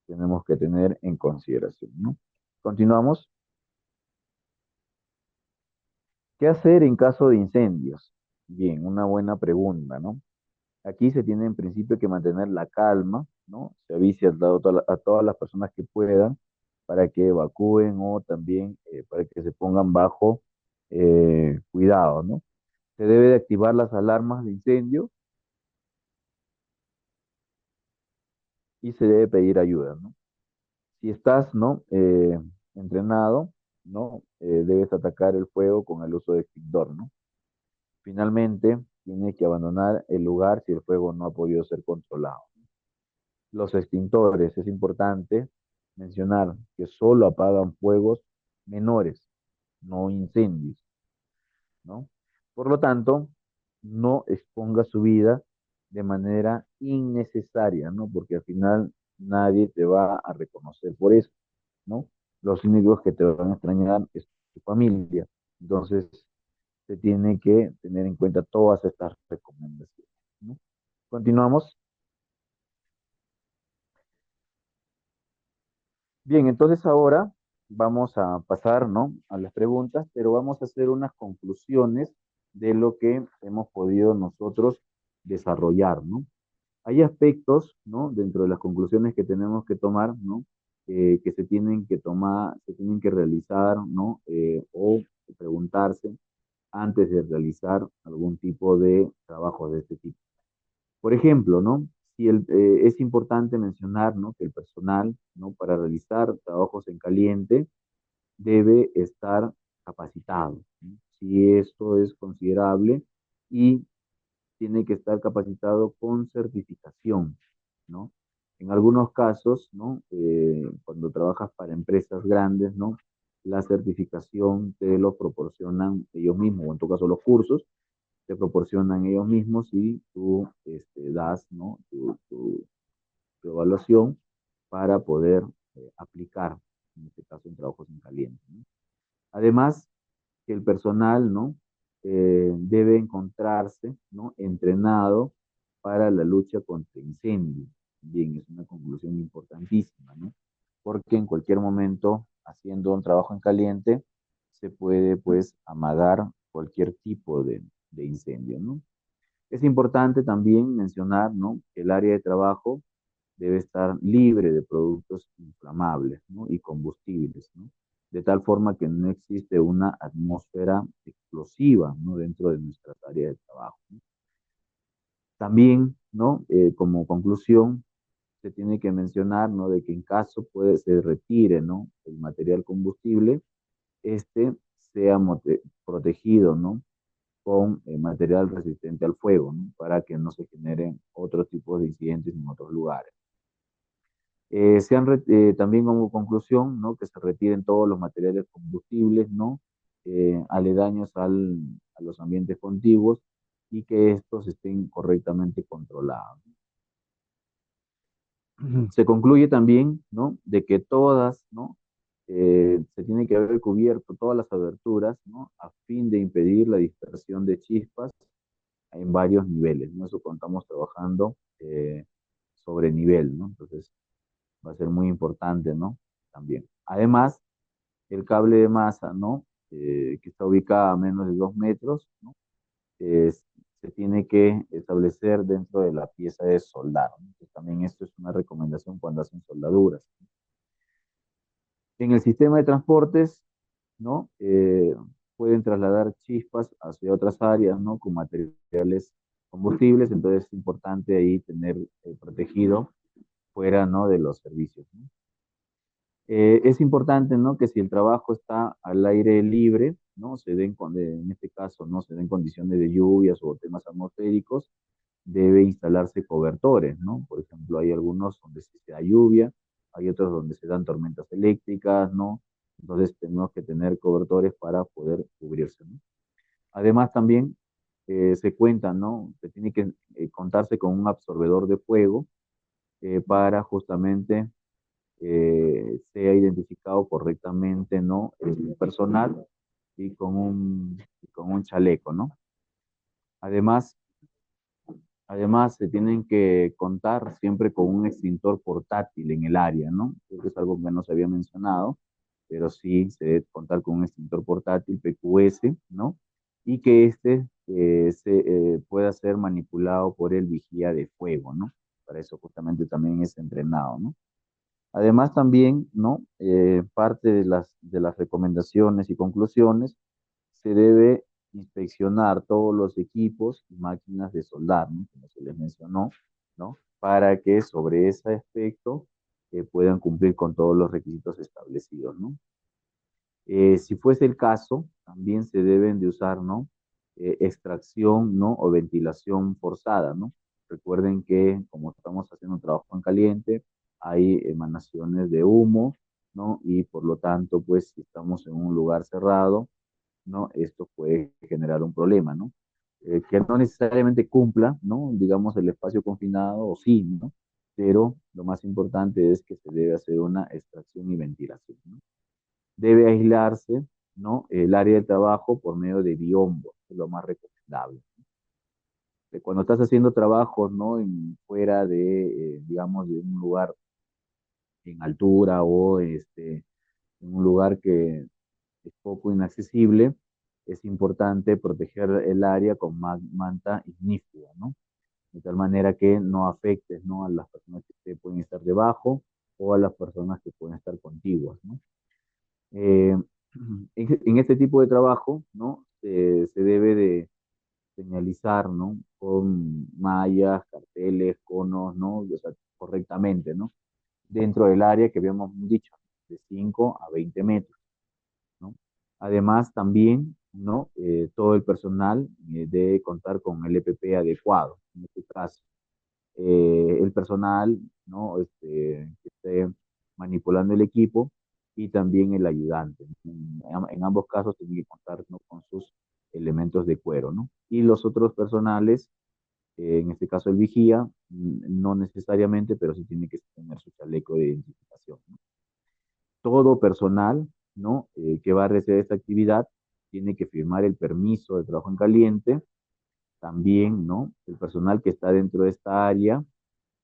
tenemos que tener en consideración, ¿no? Continuamos. ¿Qué hacer en caso de incendios? Bien, una buena pregunta, ¿no? Aquí se tiene en principio que mantener la calma, ¿no? Se avise a todas las personas que puedan para que evacúen o también para que se pongan bajo cuidado, ¿no? Se debe de activar las alarmas de incendio y se debe pedir ayuda, ¿no? Si estás, ¿no? Entrenado, ¿no? Debes atacar el fuego con el uso de extintor, ¿no? Finalmente, tienes que abandonar el lugar si el fuego no ha podido ser controlado. Los extintores, es importante mencionar que solo apagan fuegos menores, no incendios, ¿no? Por lo tanto, no exponga su vida de manera innecesaria, ¿no? Porque al final nadie te va a reconocer por eso, ¿no? Los únicos que te van a extrañar es tu familia. Entonces, se tiene que tener en cuenta todas estas recomendaciones, ¿no? Continuamos. Bien, entonces ahora vamos a pasar, ¿no? A las preguntas, pero vamos a hacer unas conclusiones de lo que hemos podido nosotros desarrollar, ¿no? Hay aspectos, ¿no? Dentro de las conclusiones que tenemos que tomar, ¿no? Que se tienen que tomar, se tienen que realizar, ¿no? O preguntarse antes de realizar algún tipo de trabajo de este tipo. Por ejemplo, ¿no? Si es importante mencionar, ¿no? Que el personal, ¿no? Para realizar trabajos en caliente debe estar capacitado, ¿no? Si esto es considerable y tiene que estar capacitado con certificación, ¿no? En algunos casos, ¿no? Cuando trabajas para empresas grandes, ¿no? La certificación te lo proporcionan ellos mismos, o en tu caso los cursos, te proporcionan ellos mismos y tú das, ¿no? Tu evaluación para poder aplicar, en este caso, en trabajos en caliente, ¿no? Además, que el personal, ¿no? Debe encontrarse, ¿no? Entrenado para la lucha contra incendios. Bien, es una conclusión importantísima, ¿no? Porque en cualquier momento, haciendo un trabajo en caliente, se puede, pues, amagar cualquier tipo de incendio, ¿no? Es importante también mencionar, ¿no? Que el área de trabajo debe estar libre de productos inflamables, ¿no? Y combustibles, ¿no? De tal forma que no existe una atmósfera explosiva, ¿no? Dentro de nuestras áreas de trabajo, ¿no? También, ¿no? Como conclusión, se tiene que mencionar, ¿no? De que en caso se retire, ¿no? El material combustible, este sea protegido, ¿no? Con material resistente al fuego, ¿no? Para que no se generen otros tipos de incidentes en otros lugares. También como conclusión, ¿no? Que se retiren todos los materiales combustibles, ¿no? Aledaños a los ambientes contiguos y que estos estén correctamente controlados. Se concluye también, ¿no? De que todas, ¿no? Se tiene que haber cubierto todas las aberturas, ¿no? A fin de impedir la dispersión de chispas en varios niveles, ¿no? Eso cuando estamos trabajando sobre nivel, ¿no? Entonces, va a ser muy importante, ¿no? También. Además, el cable de masa, ¿no? Que está ubicado a menos de 2 metros, ¿no? Eh, se tiene que establecer dentro de la pieza de soldar, ¿no? Entonces, también esto es una recomendación cuando hacen soldaduras. En el sistema de transportes, ¿no? Pueden trasladar chispas hacia otras áreas, ¿no? Con materiales combustibles, entonces es importante ahí tener protegido fuera, ¿no? De los servicios, ¿no? Es importante, ¿no? Que si el trabajo está al aire libre, ¿no? En este caso, ¿no? Se den condiciones de lluvias o temas atmosféricos, debe instalarse cobertores, ¿no? Por ejemplo, hay algunos donde sí se da lluvia, hay otros donde se dan tormentas eléctricas, ¿no? Entonces tenemos que tener cobertores para poder cubrirse, ¿no? Además también se cuenta, ¿no? Se tiene que contarse con un absorbedor de fuego para justamente sea identificado correctamente, ¿no? El personal y con un chaleco, ¿no? Además, Además, se tienen que contar siempre con un extintor portátil en el área, ¿no? Creo que es algo que no se había mencionado, pero sí se debe contar con un extintor portátil PQS, ¿no? Y que pueda ser manipulado por el vigía de fuego, ¿no? Para eso justamente también es entrenado, ¿no? Además también, ¿no? Parte de las recomendaciones y conclusiones se debe inspeccionar todos los equipos y máquinas de soldar, ¿no? Como se les mencionó, ¿no? Para que sobre ese aspecto puedan cumplir con todos los requisitos establecidos, ¿no? Si fuese el caso, también se deben de usar, ¿no? Extracción, ¿no? O ventilación forzada, ¿no? Recuerden que como estamos haciendo un trabajo en caliente, hay emanaciones de humo, ¿no? Y por lo tanto, pues si estamos en un lugar cerrado, ¿no? Esto puede generar un problema, ¿no? Que no necesariamente cumpla, ¿no? Digamos, el espacio confinado, o sí, ¿no? Pero lo más importante es que se debe hacer una extracción y ventilación, ¿no? Debe aislarse, ¿no? El área de trabajo por medio de biombo, es lo más recomendable. Cuando estás haciendo trabajos, ¿no? Fuera de, digamos, de un lugar en altura o en un lugar que es poco inaccesible, es importante proteger el área con manta ignífuga, ¿no? De tal manera que no afectes, ¿no? A las personas pueden estar debajo o a las personas que pueden estar contiguas, ¿no? Eh, en este tipo de trabajo, ¿no? Se debe de señalizar, ¿no? Con mallas, carteles, conos, ¿no? O sea, correctamente, ¿no? Dentro del área que habíamos dicho, de 5 a 20 metros, ¿no? Además, también, ¿no? Todo el personal debe contar con el EPP adecuado. En este caso, el personal, ¿no? Que esté manipulando el equipo y también el ayudante. En ambos casos tienen que contar, ¿no? Con sus elementos de cuero, ¿no? Y los otros personales, en este caso el vigía, no necesariamente, pero sí tiene que tener su chaleco de identificación, ¿no? Todo personal, ¿no? Que va a realizar esta actividad tiene que firmar el permiso de trabajo en caliente. También, ¿no? El personal que está dentro de esta área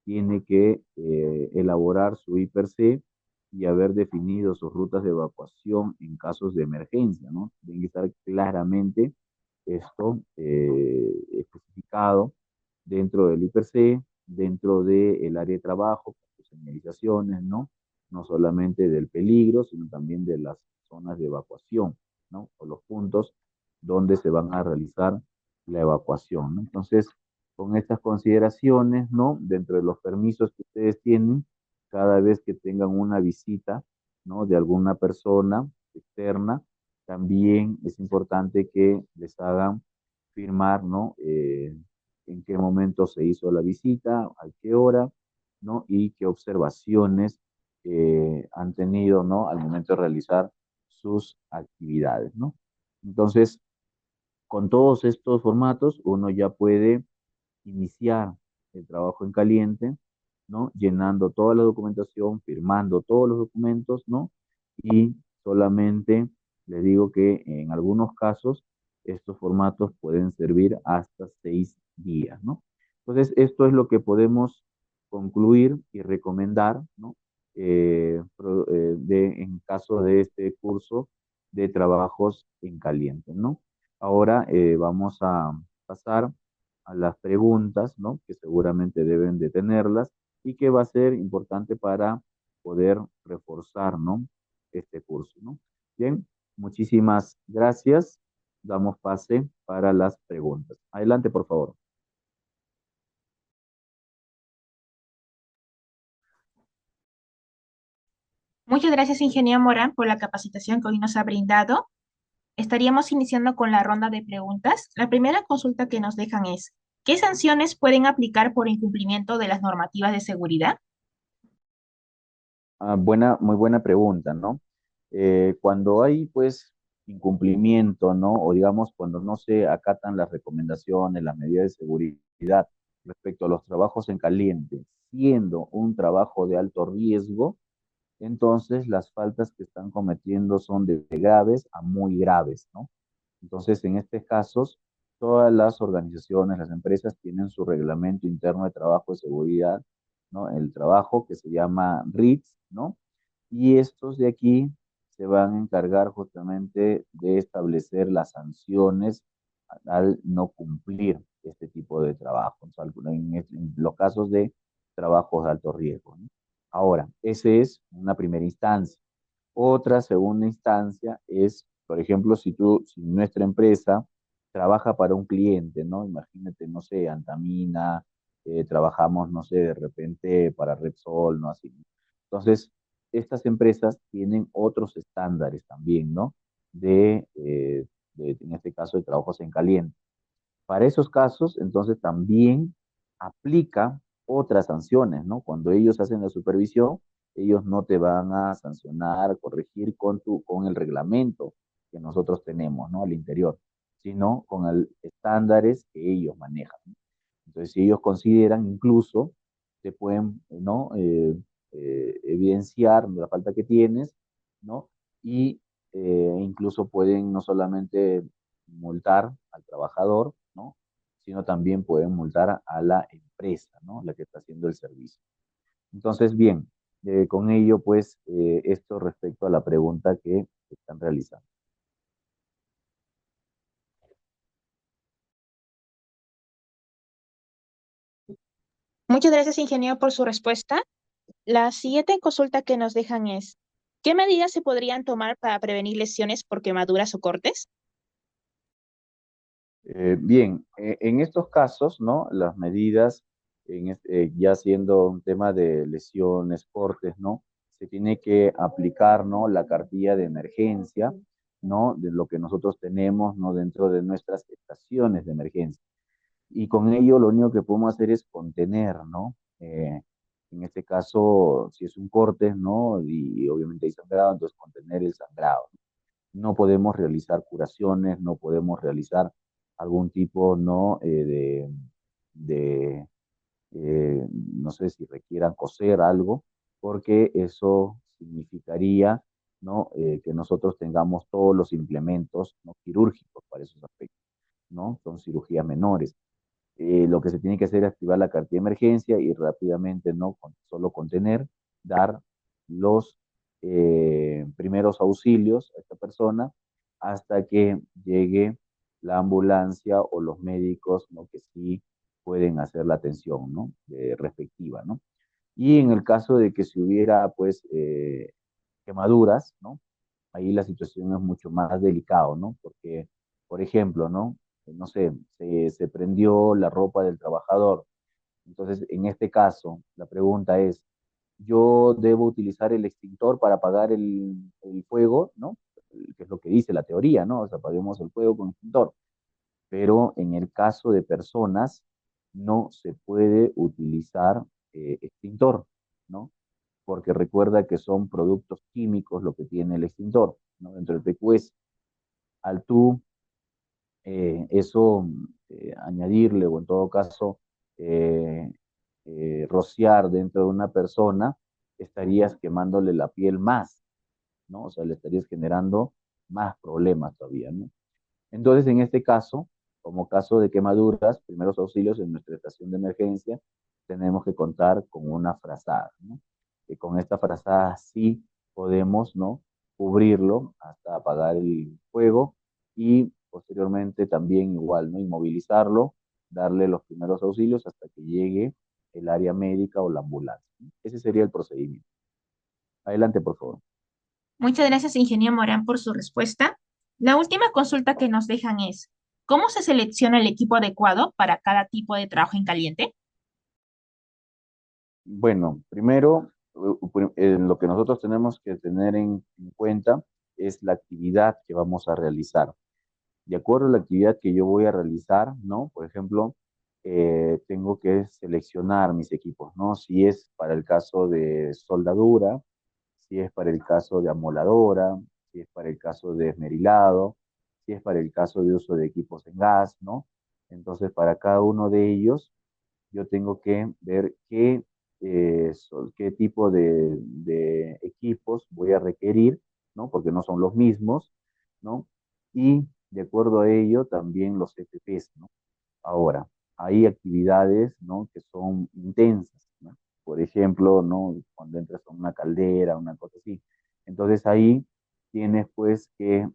tiene que elaborar su IPRC y haber definido sus rutas de evacuación en casos de emergencia, ¿no? Tiene que estar claramente esto especificado dentro del IPRC, dentro del área de trabajo, con sus señalizaciones, ¿no? No solamente del peligro, sino también de las zonas de evacuación, ¿no? O los puntos donde se van a realizar la evacuación, ¿no? Entonces, con estas consideraciones, ¿no? Dentro de los permisos que ustedes tienen, cada vez que tengan una visita, ¿no? De alguna persona externa, también es importante que les hagan firmar, ¿no? En qué momento se hizo la visita, a qué hora, ¿no? Y qué observaciones han tenido, ¿no? Al momento de realizar sus actividades, ¿no? Entonces, con todos estos formatos, uno ya puede iniciar el trabajo en caliente, ¿no? Llenando toda la documentación, firmando todos los documentos, ¿no? Y solamente les digo que en algunos casos estos formatos pueden servir hasta 6 días, ¿no? Entonces, esto es lo que podemos concluir y recomendar, ¿no? En caso de este curso de trabajos en caliente, ¿no? Ahora vamos a pasar a las preguntas, ¿no? Que seguramente deben de tenerlas y que va a ser importante para poder reforzar, ¿no? Este curso, ¿no? Bien, muchísimas gracias. Damos pase para las preguntas. Adelante, por favor. Muchas gracias, ingeniero Morán, por la capacitación que hoy nos ha brindado. Estaríamos iniciando con la ronda de preguntas. La primera consulta que nos dejan es, ¿qué sanciones pueden aplicar por incumplimiento de las normativas de seguridad? Muy buena pregunta, ¿no? Cuando hay, pues, incumplimiento, ¿no? O digamos, cuando no se acatan las recomendaciones, las medidas de seguridad respecto a los trabajos en caliente, siendo un trabajo de alto riesgo, entonces las faltas que están cometiendo son de graves a muy graves, ¿no? Entonces, en estos casos, todas las organizaciones, las empresas tienen su reglamento interno de trabajo de seguridad, ¿no? El trabajo que se llama RITS, ¿no? Y estos de aquí se van a encargar justamente de establecer las sanciones al no cumplir este tipo de trabajo, o sea, en los casos de trabajos de alto riesgo, ¿no? Ahora, esa es una primera instancia. Otra segunda instancia es, por ejemplo, si nuestra empresa trabaja para un cliente, ¿no? Imagínate, no sé, Antamina, trabajamos, no sé, de repente para Repsol, ¿no? Así. Entonces, estas empresas tienen otros estándares también, ¿no? En este caso, de trabajos en caliente. Para esos casos, entonces también aplica otras sanciones, ¿no? Cuando ellos hacen la supervisión, ellos no te van a sancionar, corregir con el reglamento que nosotros tenemos, ¿no? Al interior, sino con el estándares que ellos manejan, ¿no? Entonces, si ellos consideran, incluso, te pueden, ¿no? Evidenciar la falta que tienes, ¿no? Y incluso pueden no solamente multar al trabajador, ¿no? Sino también pueden multar a la empresa, ¿no? La que está haciendo el servicio. Entonces, bien, con ello, pues, esto respecto a la pregunta que están realizando. Muchas gracias, ingeniero, por su respuesta. La siguiente consulta que nos dejan es, ¿qué medidas se podrían tomar para prevenir lesiones por quemaduras o cortes? Bien, en estos casos, ¿no? Las medidas, ya siendo un tema de lesiones, cortes, ¿no? Se tiene que aplicar, ¿no? La cartilla de emergencia, ¿no? De lo que nosotros tenemos, ¿no? Dentro de nuestras estaciones de emergencia. Y con ello lo único que podemos hacer es contener, ¿no? En este caso, si es un corte, ¿no? Y obviamente hay sangrado, entonces contener el sangrado. No podemos realizar curaciones, no podemos realizar algún tipo, ¿no? De no sé si requieran coser algo, porque eso significaría, ¿no? Que nosotros tengamos todos los implementos, ¿no? Quirúrgicos para esos aspectos, ¿no? Son cirugías menores. Lo que se tiene que hacer es activar la cartilla de emergencia y rápidamente, no solo contener, dar los primeros auxilios a esta persona hasta que llegue la ambulancia o los médicos, ¿no? Que sí pueden hacer la atención, ¿no? Respectiva, ¿no? Y en el caso de que si hubiera, pues, quemaduras, ¿no? Ahí la situación es mucho más delicado, ¿no? Porque, por ejemplo, ¿no? No sé, se prendió la ropa del trabajador. Entonces, en este caso, la pregunta es, ¿yo debo utilizar el extintor para apagar el fuego, ¿no? Que es lo que dice la teoría, ¿no? O sea, apaguemos el fuego con extintor. Pero en el caso de personas, no se puede utilizar extintor, ¿no? Porque recuerda que son productos químicos lo que tiene el extintor, ¿no? Dentro del PQS. Al tú eso añadirle o en todo caso eh, rociar dentro de una persona, estarías quemándole la piel más, ¿no? O sea, le estarías generando más problemas todavía, ¿no? Entonces, en este caso, como caso de quemaduras, primeros auxilios en nuestra estación de emergencia, tenemos que contar con una frazada, ¿no? Y con esta frazada sí podemos, ¿no? Cubrirlo hasta apagar el fuego y posteriormente también igual, ¿no? Inmovilizarlo, darle los primeros auxilios hasta que llegue el área médica o la ambulancia. Ese sería el procedimiento. Adelante, por favor. Muchas gracias, ingeniero Morán, por su respuesta. La última consulta que nos dejan es, ¿cómo se selecciona el equipo adecuado para cada tipo de trabajo en caliente? Bueno, primero, lo que nosotros tenemos que tener en cuenta es la actividad que vamos a realizar. De acuerdo a la actividad que yo voy a realizar, ¿no? Por ejemplo, tengo que seleccionar mis equipos, ¿no? Si es para el caso de soldadura, si es para el caso de amoladora, si es para el caso de esmerilado, si es para el caso de uso de equipos en gas, ¿no? Entonces, para cada uno de ellos, yo tengo que ver qué tipo de equipos voy a requerir, ¿no? Porque no son los mismos, ¿no? Y de acuerdo a ello, también los FPs, ¿no? Ahora, hay actividades, ¿no? Que son intensas, ¿no? Por ejemplo, ¿no? Cuando entras a una caldera, una cosa así. Entonces ahí tienes pues que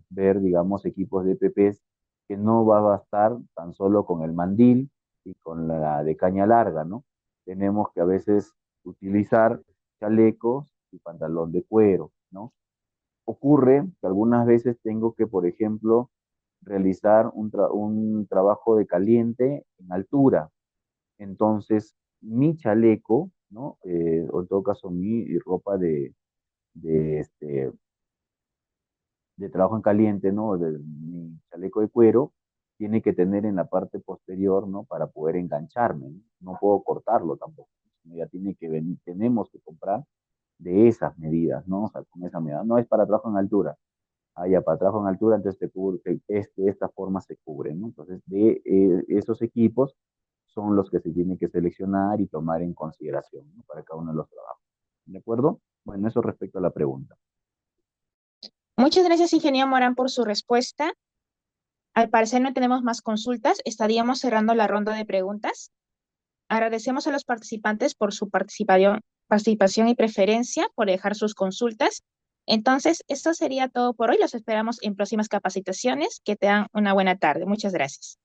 ver, digamos, equipos de EPPs que no va a bastar tan solo con el mandil y con la de caña larga, ¿no? Tenemos que a veces utilizar chalecos y pantalón de cuero, ¿no? Ocurre que algunas veces tengo que, por ejemplo, realizar un trabajo de caliente en altura. Entonces, mi chaleco, ¿no? O en todo caso, mi ropa de, este, de trabajo en caliente, ¿no? Mi chaleco de cuero, tiene que tener en la parte posterior, ¿no? Para poder engancharme, ¿no? No puedo cortarlo tampoco. Ya tiene que venir, tenemos que comprar de esas medidas, ¿no? O sea, con esa medida. No es para trabajo en altura. Ah, ya, para trabajo en altura, entonces de esta forma se cubre, ¿no? Entonces, esos equipos son los que se tienen que seleccionar y tomar en consideración, ¿no? Para cada uno de los trabajos. ¿De acuerdo? Bueno, eso respecto a la pregunta. Muchas gracias, ingeniero Morán, por su respuesta. Al parecer no tenemos más consultas. Estaríamos cerrando la ronda de preguntas. Agradecemos a los participantes por su participación y preferencia, por dejar sus consultas. Entonces, esto sería todo por hoy. Los esperamos en próximas capacitaciones. Que tengan una buena tarde. Muchas gracias.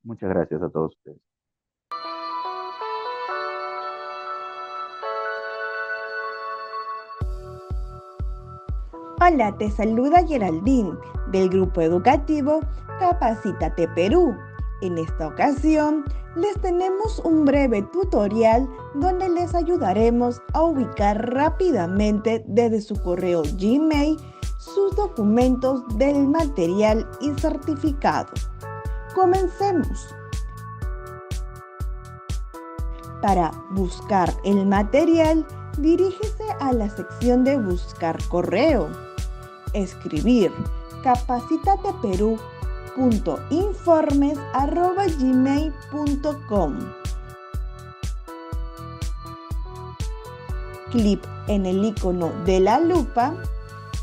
Muchas gracias a todos ustedes. Hola, te saluda Geraldine del grupo educativo Capacítate Perú. En esta ocasión les tenemos un breve tutorial donde les ayudaremos a ubicar rápidamente desde su correo Gmail sus documentos del material y certificado. Comencemos. Para buscar el material, dirígese a la sección de Buscar correo. Escribir capacitateperú.informes@gmail.com. Clic en el icono de la lupa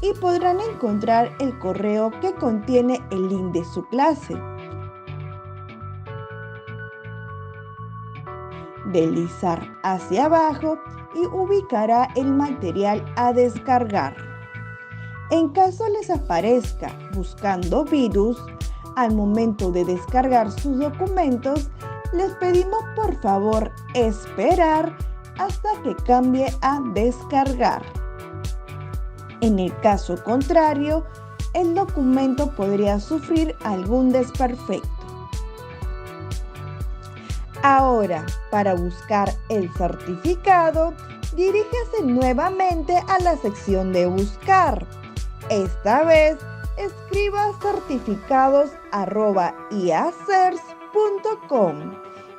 y podrán encontrar el correo que contiene el link de su clase. Deslizar hacia abajo y ubicará el material a descargar. En caso les aparezca buscando virus, al momento de descargar sus documentos, les pedimos por favor esperar hasta que cambie a descargar. En el caso contrario, el documento podría sufrir algún desperfecto. Ahora, para buscar el certificado, dirígese nuevamente a la sección de Buscar. Esta vez, escriba certificados@iacers.com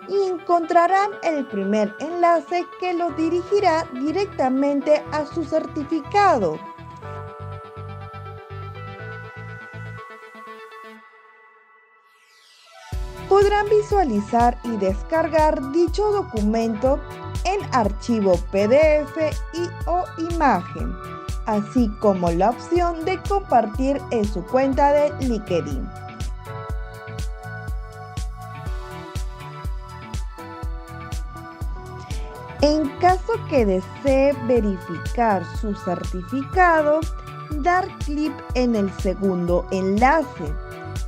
y encontrarán el primer enlace que los dirigirá directamente a su certificado. Podrán visualizar y descargar dicho documento en archivo PDF o imagen, así como la opción de compartir en su cuenta de LinkedIn. En caso que desee verificar su certificado, dar clic en el segundo enlace,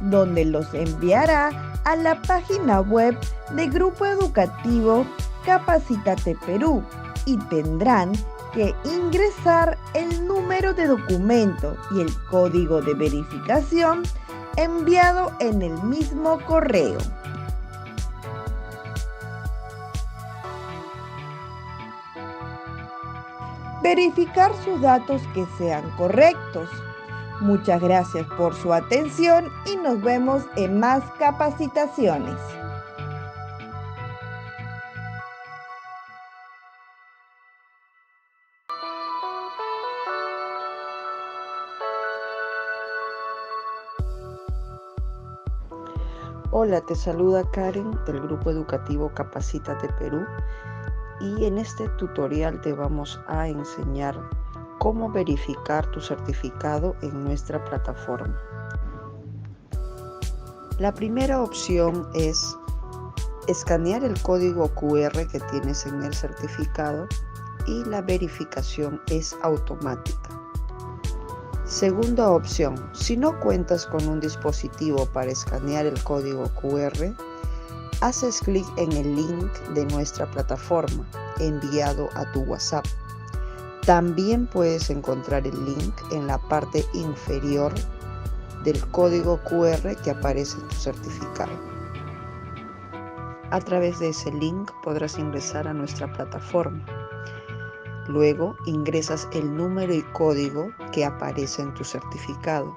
donde los enviará a la página web de Grupo Educativo Capacítate Perú y tendrán que ingresar el número de documento y el código de verificación enviado en el mismo correo. Verificar sus datos que sean correctos. Muchas gracias por su atención y nos vemos en más capacitaciones. Hola, te saluda Karen del Grupo Educativo Capacítate Perú y en este tutorial te vamos a enseñar cómo verificar tu certificado en nuestra plataforma. La primera opción es escanear el código QR que tienes en el certificado y la verificación es automática. Segunda opción, si no cuentas con un dispositivo para escanear el código QR, haces clic en el link de nuestra plataforma enviado a tu WhatsApp. También puedes encontrar el link en la parte inferior del código QR que aparece en tu certificado. A través de ese link podrás ingresar a nuestra plataforma. Luego ingresas el número y código que aparece en tu certificado.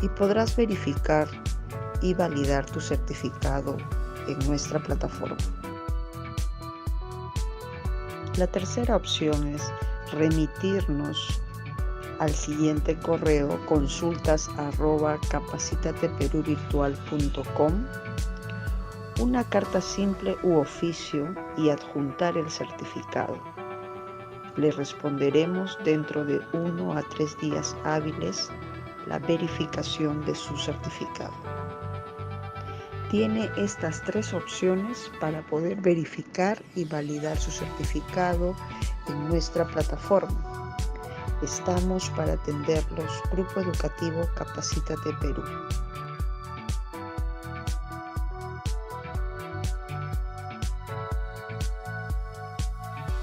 Y podrás verificar y validar tu certificado en nuestra plataforma. La tercera opción es remitirnos al siguiente correo consultas@capacitateperuvirtual.com una carta simple u oficio y adjuntar el certificado. Le responderemos dentro de 1 a 3 días hábiles la verificación de su certificado. Tiene estas 3 opciones para poder verificar y validar su certificado en nuestra plataforma. Estamos para atenderlos. Grupo Educativo Capacítate Perú.